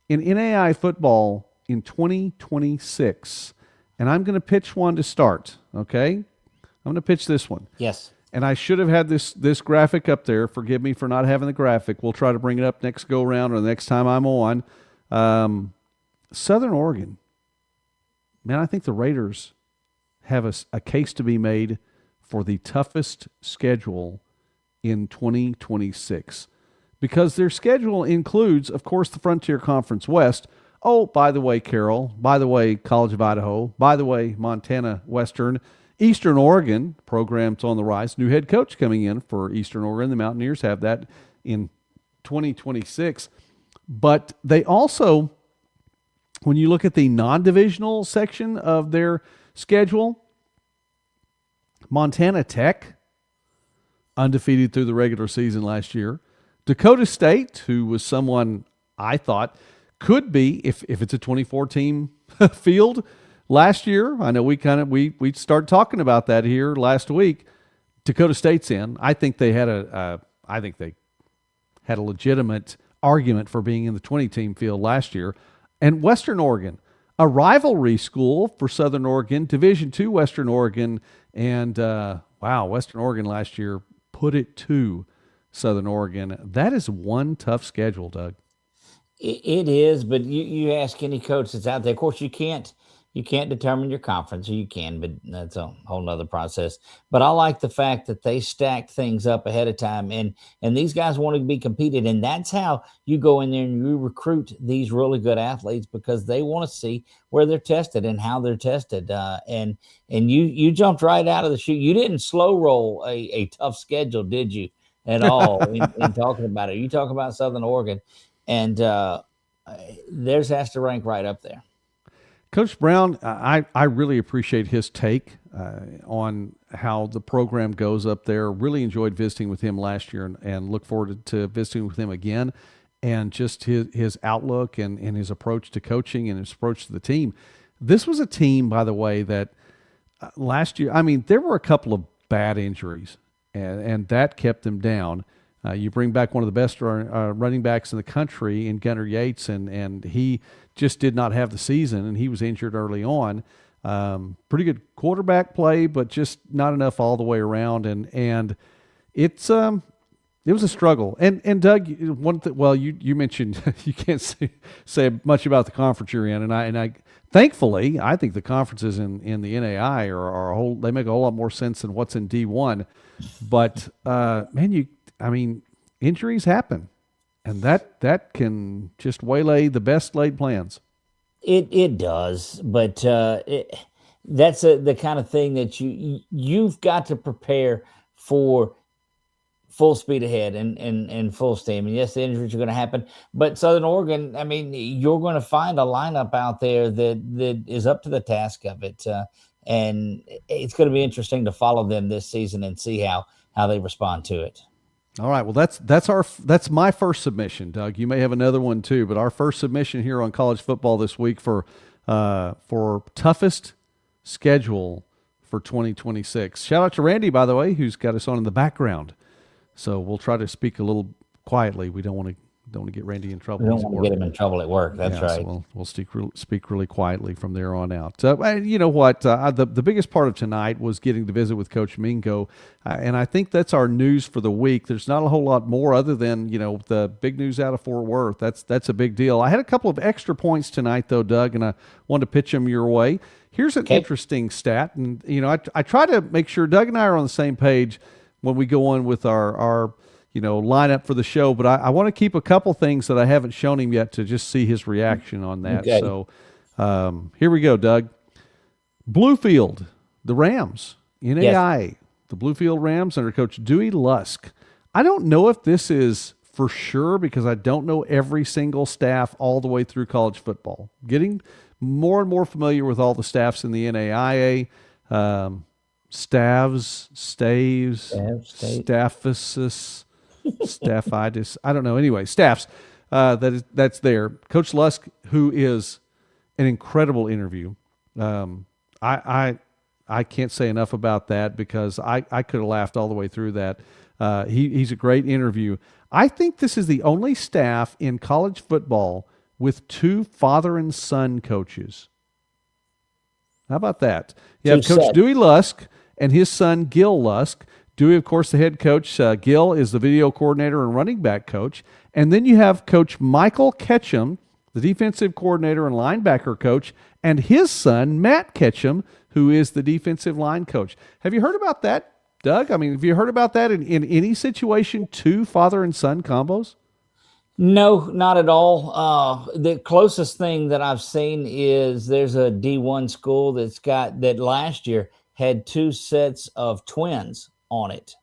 Speaker 1: in NAI football in 2026? And I'm going to pitch one to start, okay? I'm going to pitch this one.
Speaker 3: Yes.
Speaker 1: And I should have had this graphic up there. Forgive me for not having the graphic. We'll try to bring it up next go-around or the next time I'm on. Southern Oregon. Man, I think the Raiders have a case to be made for the toughest schedule in 2026. Because their schedule includes, of course, the Frontier Conference West. Oh, by the way, Carroll. By the way, College of Idaho. By the way, Montana Western. Eastern Oregon, program's on the rise. New head coach coming in for Eastern Oregon. The Mountaineers have that in 2026. But they also, when you look at the non-divisional section of their schedule, Montana Tech, undefeated through the regular season last year. Dakota State, who was someone I thought could be, if it's a 24 team field last year. I know we started talking about that here last week. Dakota State's in. I think they had a legitimate argument for being in the 20 team field last year. And Western Oregon, a rivalry school for Southern Oregon, Division II Western Oregon, and Western Oregon last year put it to Southern Oregon. That is one tough schedule, Doug.
Speaker 3: It is, but you ask any coach that's out there. Of course, you can't determine your conference, or you can, but that's a whole nother process. But I like the fact that they stacked things up ahead of time, and these guys want to be competed, and that's how you go in there and you recruit these really good athletes, because they want to see where they're tested and how they're tested. And you jumped right out of the chute. You didn't slow roll a tough schedule, did you, at all? in talking about it, you talk about Southern Oregon, and theirs has to rank right up there.
Speaker 1: Coach Brown, I really appreciate his take on how the program goes up there. Really enjoyed visiting with him last year, and look forward to visiting with him again. And just his outlook and his approach to coaching and his approach to the team. This was a team, by the way, that last year, there were a couple of bad injuries, and that kept them down. You bring back one of the best running backs in the country in Gunnar Yates, and he just did not have the season, and he was injured early on. Pretty good quarterback play, but just not enough all the way around, and it was a struggle. And Doug, you mentioned you can't say much about the conference you're in, and I thankfully I think the conferences in the NAI they make a whole lot more sense than what's in D1. But injuries happen, and that can just waylay the best laid plans.
Speaker 3: It does, but that's the kind of thing that you've got to prepare for full speed ahead and full steam. And yes, the injuries are going to happen, but Southern Oregon, you're going to find a lineup out there that is up to the task of it, and it's going to be interesting to follow them this season and see how they respond to it.
Speaker 1: All right. Well, that's my first submission, Doug. You may have another one too, but our first submission here on college football this week for toughest schedule for 2026. Shout out to Randy, by the way, who's got us on in the background. So we'll try to speak a little quietly. We don't want to get Randy in trouble.
Speaker 3: We don't want to get him in trouble at work. That's right.
Speaker 1: So we'll speak really quietly from there on out. You know what? The biggest part of tonight was getting to visit with Coach Mingo, and I think that's our news for the week. There's not a whole lot more other than the big news out of Fort Worth. That's a big deal. I had a couple of extra points tonight, though, Doug, and I wanted to pitch them your way. Here's an interesting stat, and I try to make sure Doug and I are on the same page when we go on with our lineup for the show, but I want to keep a couple things that I haven't shown him yet to just see his reaction on that. Okay. So here we go, Doug. Bluefield, the Rams, NAI, yes. The Bluefield Rams under Coach Dewey Lusk. I don't know if this is for sure because I don't know every single staff all the way through college football. Getting more and more familiar with all the staffs in the NAIA, staffitis, staffitis. I don't know. Anyway, staffs that's there. Coach Lusk, who is an incredible interview. I can't say enough about that because I could have laughed all the way through that. He's a great interview. I think this is the only staff in college football with two father and son coaches. How about that? You have Coach Dewey Lusk and his son Gil Lusk. Dewey, of course, the head coach. Gil is the video coordinator and running back coach. And then you have Coach Michael Ketchum, the defensive coordinator and linebacker coach, and his son, Matt Ketchum, who is the defensive line coach. Have you heard about that, Doug? Have you heard about that in any situation, two father and son combos?
Speaker 3: No, not at all. The closest thing that I've seen is there's a D1 school that last year had two sets of twins on it.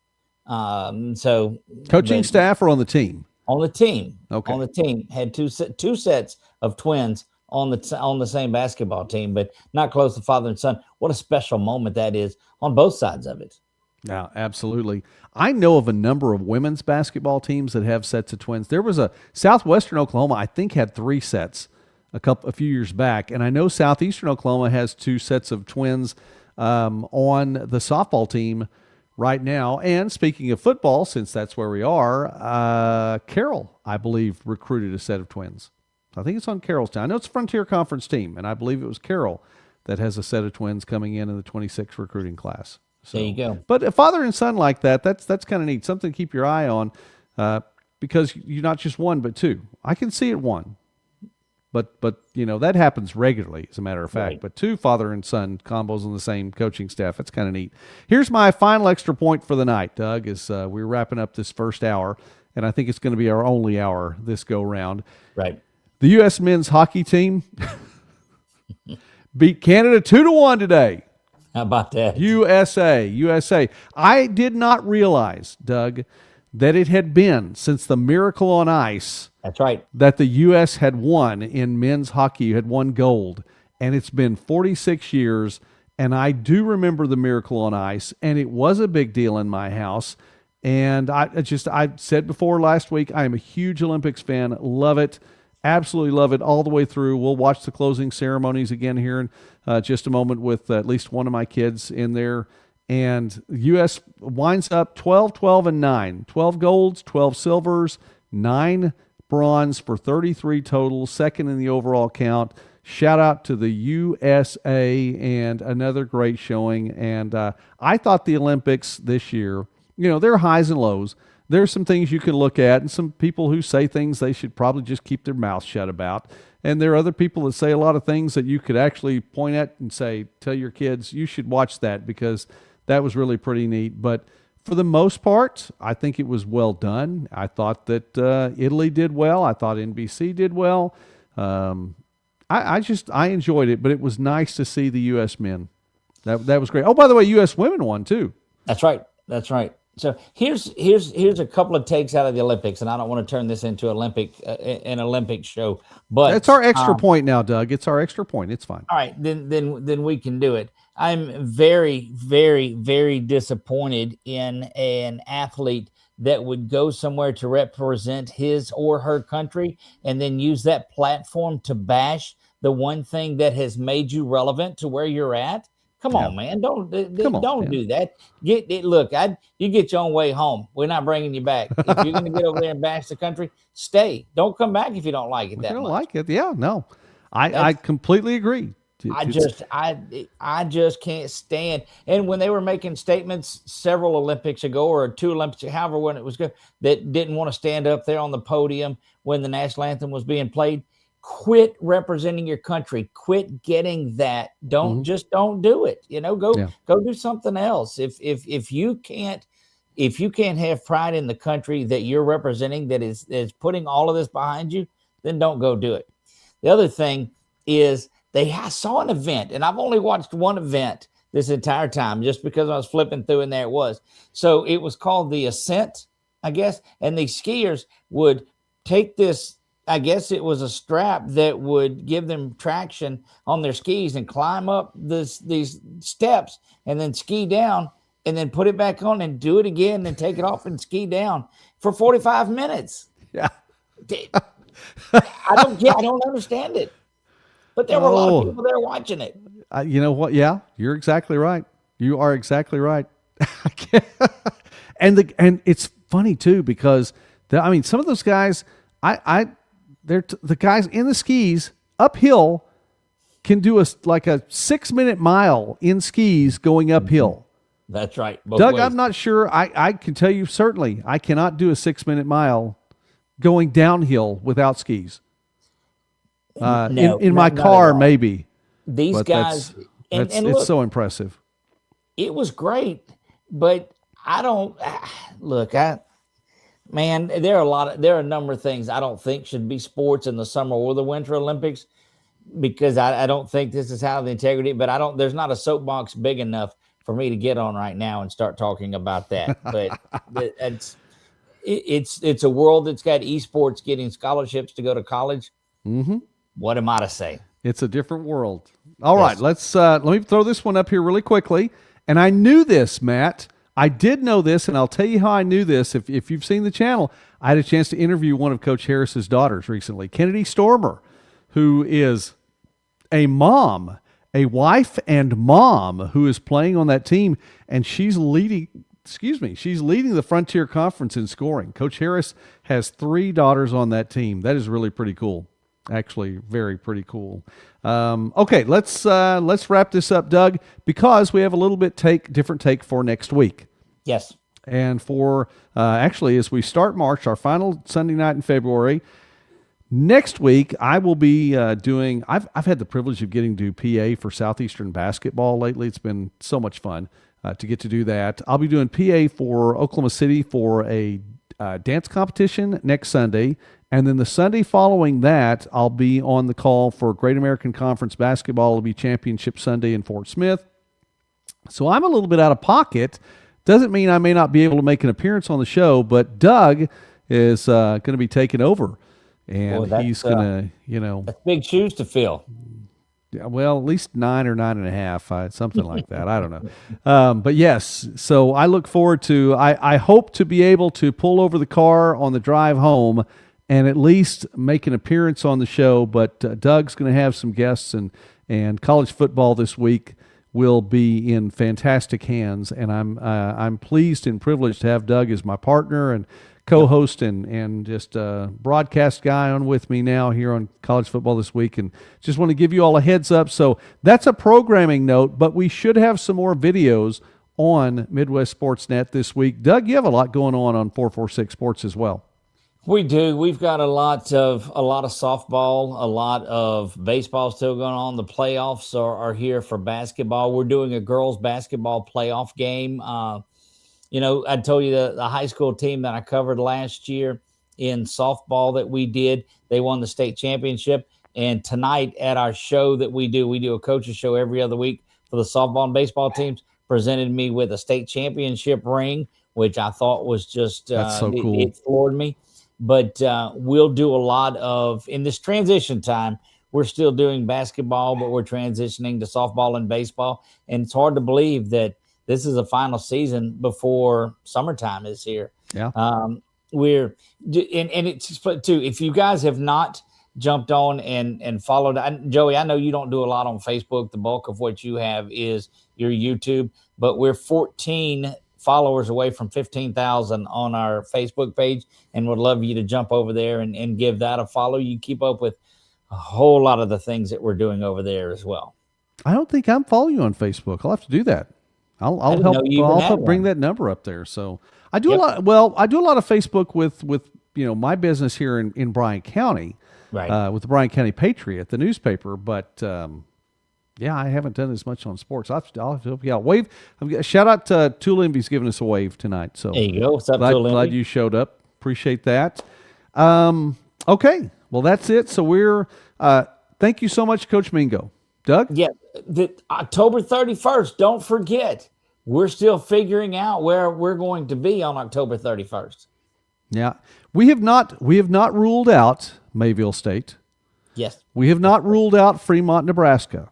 Speaker 3: So
Speaker 1: coaching staff or on the team?
Speaker 3: On the team.
Speaker 1: Okay.
Speaker 3: On the team had two sets of twins on the same basketball team, but not close to father and son. What a special moment that is on both sides of it.
Speaker 1: Yeah, absolutely. I know of a number of women's basketball teams that have sets of twins. There was a Southwestern Oklahoma, I think, had 3 sets a few years back, and I know Southeastern Oklahoma has 2 sets of twins on the softball team right now. And speaking of football, since that's where we are, Carroll, I believe, recruited a set of twins. I think it's on Carroll's team. I know it's a Frontier Conference team, and I believe it was Carroll that has a set of twins coming in the 26 recruiting class. So,
Speaker 3: there you go.
Speaker 1: But a father and son like that's kind of neat. Something to keep your eye on because you're not just one, but 2. I can see it one. But that happens regularly, as a matter of fact.
Speaker 3: Right.
Speaker 1: But 2 father and son combos on the same coaching staff. That's kind of neat. Here's my final extra point for the night, Doug, as we're wrapping up this first hour, and I think it's going to be our only hour this go-round.
Speaker 3: Right.
Speaker 1: The U.S. men's hockey team beat Canada 2-1 today.
Speaker 3: How about that?
Speaker 1: USA. I did not realize, Doug, that it had been since the Miracle on Ice.
Speaker 3: That's right.
Speaker 1: That the U.S. had won in men's hockey, had won gold. And it's been 46 years, and I do remember the Miracle on Ice, and it was a big deal in my house. And I said before last week, I am a huge Olympics fan. Love it. Absolutely love it all the way through. We'll watch the closing ceremonies again here in just a moment with at least one of my kids in there. And the U.S. winds up 12-12-9. 12 golds, 12 silvers, 9 bronze for 33 total, second in the overall count. Shout out to the USA and another great showing. And I thought the Olympics this year, there are highs and lows. There's some things you can look at and some people who say things they should probably just keep their mouth shut about. And there are other people that say a lot of things that you could actually point at and say, tell your kids, you should watch that because that was really pretty neat. But for the most part, I think it was well done. I thought that Italy did well. I thought NBC did well. I enjoyed it, but it was nice to see the U.S. men. That was great. Oh, by the way, U.S. women won too.
Speaker 3: That's right. So here's a couple of takes out of the Olympics, and I don't want to turn this into an Olympic show, but
Speaker 1: it's our extra point now, Doug. It's our extra point. It's fine.
Speaker 3: All right, then we can do it. I'm very, very, very disappointed in an athlete that would go somewhere to represent his or her country and then use that platform to bash the one thing that has made you relevant to where you're at. Come on, man. Don't do that. You get your own way home. We're not bringing you back. If you're going to get over there and bash the country, stay. Don't come back if you don't like it that much. If you don't like
Speaker 1: it, yeah, no. I completely agree.
Speaker 3: I just can't stand. And when they were making statements several Olympics ago or 2 Olympics, however, when it was good, that didn't want to stand up there on the podium when the national anthem was being played, quit representing your country. Quit getting that. Don't do it. Go do something else. If you can't have pride in the country that you're representing, that is putting all of this behind you, then don't go do it. The other thing is I saw an event, and I've only watched one event this entire time just because I was flipping through and there it was. So it was called the Ascent, I guess, and the skiers would take this, I guess it was a strap that would give them traction on their skis and climb up these steps and then ski down and then put it back on and do it again and take it off and ski down for 45 minutes.
Speaker 1: Yeah.
Speaker 3: I don't understand it. But there were a lot of people there watching it.
Speaker 1: You know what? Yeah, you're exactly right. You are exactly right. And it's funny too because some of those guys, they're the guys in the skis uphill can do a 6-minute mile in skis going uphill.
Speaker 3: That's right.
Speaker 1: Doug, ways. I'm not sure. I can tell you certainly I cannot do a 6-minute mile going downhill without skis. In my car, maybe.
Speaker 3: These guys,
Speaker 1: it's
Speaker 3: look,
Speaker 1: so impressive.
Speaker 3: It was great, but I don't look. Man, there are a number of things I don't think should be sports in the Summer or the Winter Olympics because I don't think this is how the integrity. But there's not a soapbox big enough for me to get on right now and start talking about that. But it's a world that's got esports getting scholarships to go to college.
Speaker 1: Mm-hmm.
Speaker 3: What am I to say?
Speaker 1: It's a different world. All right, let me throw this one up here really quickly. And I knew this, Matt. I did know this, and I'll tell you how I knew this. If you've seen the channel, I had a chance to interview one of Coach Harris's daughters recently, Kennedy Stormer, who is a mom, a wife and mom who is playing on that team, and she's leading the Frontier Conference in scoring. Coach Harris has 3 daughters on that team. That is really pretty cool. Actually, very pretty cool. Okay, let's wrap this up, Doug, because we have a little bit different take for next week.
Speaker 3: Yes.
Speaker 1: And for actually, as we start March, our final Sunday night in February, next week I will be doing. I've had the privilege of getting to PA for Southeastern basketball lately. It's been so much fun to get to do that. I'll be doing PA for Oklahoma City for a dance competition next Sunday. And then the Sunday following that, I'll be on the call for Great American Conference basketball. It'll be Championship Sunday in Fort Smith. So I'm a little bit out of pocket. Doesn't mean I may not be able to make an appearance on the show, but Doug is going to be taking over. And he's going to,
Speaker 3: that's big shoes to fill.
Speaker 1: Yeah, well, at least 9 or 9.5, something like that. I don't know. But yes, so I look forward to, I hope to be able to pull over the car on the drive home and at least make an appearance on the show. But Doug's going to have some guests, and college football this week will be in fantastic hands. And I'm pleased and privileged to have Doug as my partner and co-host and just a broadcast guy on with me now here on College Football This Week. And just want to give you all a heads up. So that's a programming note, but we should have some more videos on Midwest Sports Net this week. Doug, you have a lot going on 446 Sports as well.
Speaker 3: We do. We've got a lot of softball, a lot of baseball still going on. The playoffs are here for basketball. We're doing a girls basketball playoff game. I told you the high school team that I covered last year in softball that we did, they won the state championship. And tonight at our show that we do a coaches show every other week for the softball and baseball teams, presented me with a state championship ring, which I thought was just
Speaker 1: that's so cool.
Speaker 3: It floored me. But we'll do a lot of, in this transition time, we're still doing basketball, but we're transitioning to softball and baseball. And it's hard to believe that this is a final season before summertime is here.
Speaker 1: Yeah.
Speaker 3: And it's too, if you guys have not jumped on and followed, Joey, I know you don't do a lot on Facebook. The bulk of what you have is your YouTube, but we're 14 followers away from 15,000 on our Facebook page, and would love you to jump over there and give that a follow. You keep up with a whole lot of the things that we're doing over there as well.
Speaker 1: I don't think I'm following you on Facebook. I'll have to do that. I'll help bring that number up there. So I do a lot. Well, I do a lot of Facebook with my business here in Bryan County,
Speaker 3: right?
Speaker 1: With the Bryan County Patriot, the newspaper. But I haven't done as much on sports. I'll have to help you out. Wave. Shout out to Tool Envy's giving us a wave tonight. So
Speaker 3: there you go. What's up, Tool Envy?
Speaker 1: Glad you showed up. Appreciate that. Okay. Well, that's it. So we're thank you so much, Coach Mingo. Doug?
Speaker 3: Yeah, October 31st. Don't forget, we're still figuring out where we're going to be on October 31st.
Speaker 1: Yeah, we have not ruled out Mayville State.
Speaker 3: Yes,
Speaker 1: we have not ruled out Fremont, Nebraska.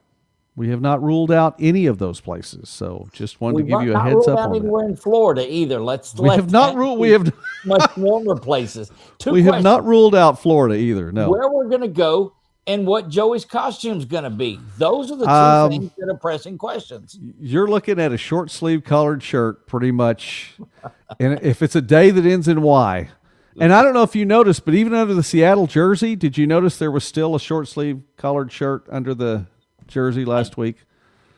Speaker 1: We have not ruled out any of those places. So just wanted to give you a heads up on that.
Speaker 3: Anywhere in Florida either.
Speaker 1: We have not
Speaker 3: much warmer places.
Speaker 1: We have not ruled out Florida either. No,
Speaker 3: where we're going to go. And what Joey's costume's going to be. Those are the two things that are pressing questions.
Speaker 1: You're looking at a short sleeve collared shirt pretty much. And if it's a day that ends in Y. And I don't know if you noticed, but even under the Seattle jersey, did you notice there was still a short sleeve collared shirt under the jersey last week?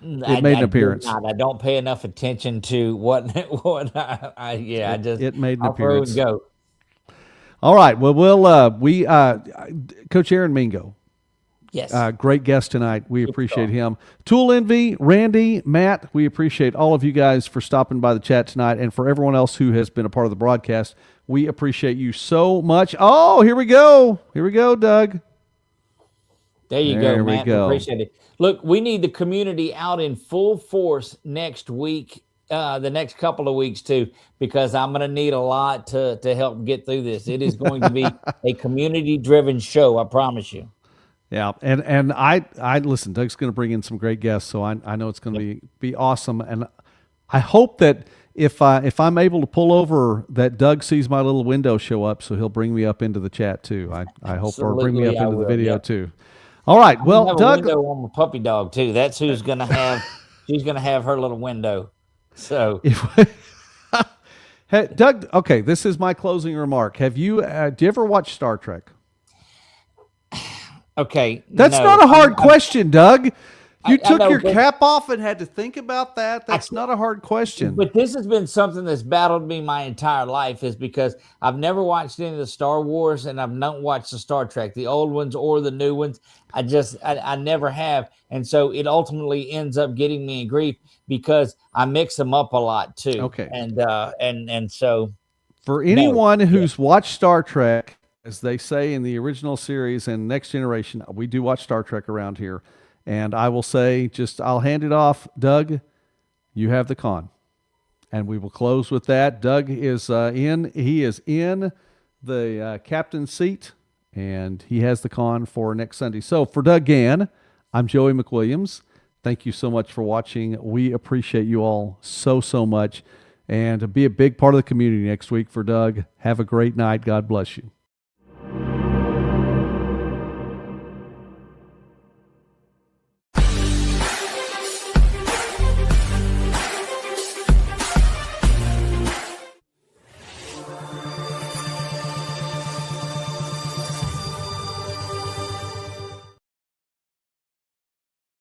Speaker 1: It made an appearance.
Speaker 3: I don't pay enough attention to what
Speaker 1: it made an appearance.
Speaker 3: Go.
Speaker 1: All right. Well, Coach Aaron Mingo.
Speaker 3: Yes.
Speaker 1: Great guest tonight. We appreciate him. Tool Envy, Randy, Matt, we appreciate all of you guys for stopping by the chat tonight, and for everyone else who has been a part of the broadcast. We appreciate you so much. Oh, here we go. Here we go, Doug.
Speaker 3: There you go, Matt. We appreciate it. Look, we need the community out in full force next week, the next couple of weeks too, because I'm going to need a lot to help get through this. It is going to be a community-driven show, I promise you.
Speaker 1: Yeah, and I listen, Doug's going to bring in some great guests, so I know it's going to be awesome. And I hope that if I'm able to pull over, that Doug sees my little window show up, so he'll bring me up into the chat too. I hope, or bring me up
Speaker 3: Absolutely, I
Speaker 1: into the
Speaker 3: will,
Speaker 1: video
Speaker 3: yep.
Speaker 1: too. All right.
Speaker 3: I'm
Speaker 1: Well,
Speaker 3: gonna have
Speaker 1: Doug,
Speaker 3: a window on my puppy dog too. That's who's gonna have. She's gonna have her little window. So
Speaker 1: hey, Doug. Okay, this is my closing remark. Have you? Do you ever watch Star Trek?
Speaker 3: okay,
Speaker 1: That's
Speaker 3: no,
Speaker 1: not a hard question, Doug. You
Speaker 3: I
Speaker 1: took
Speaker 3: know,
Speaker 1: your
Speaker 3: but-
Speaker 1: cap off and had to think about that. That's not a hard question.
Speaker 3: But this has been something that's battled me my entire life, is because I've never watched any of the Star Wars, and I've not watched the Star Trek, the old ones or the new ones. I never have. And so it ultimately ends up getting me in grief because I mix them up a lot too.
Speaker 1: Okay.
Speaker 3: And so
Speaker 1: For anyone who's watched Star Trek, as they say in the original series and Next Generation, we do watch Star Trek around here. And I will say, I'll hand it off. Doug, you have the con. And we will close with that. Doug is he is in the captain's seat, and he has the con for next Sunday. So for Doug Gann, I'm Joey McWilliams. Thank you so much for watching. We appreciate you all so, so much. And be a big part of the community next week for Doug. Have a great night. God bless you.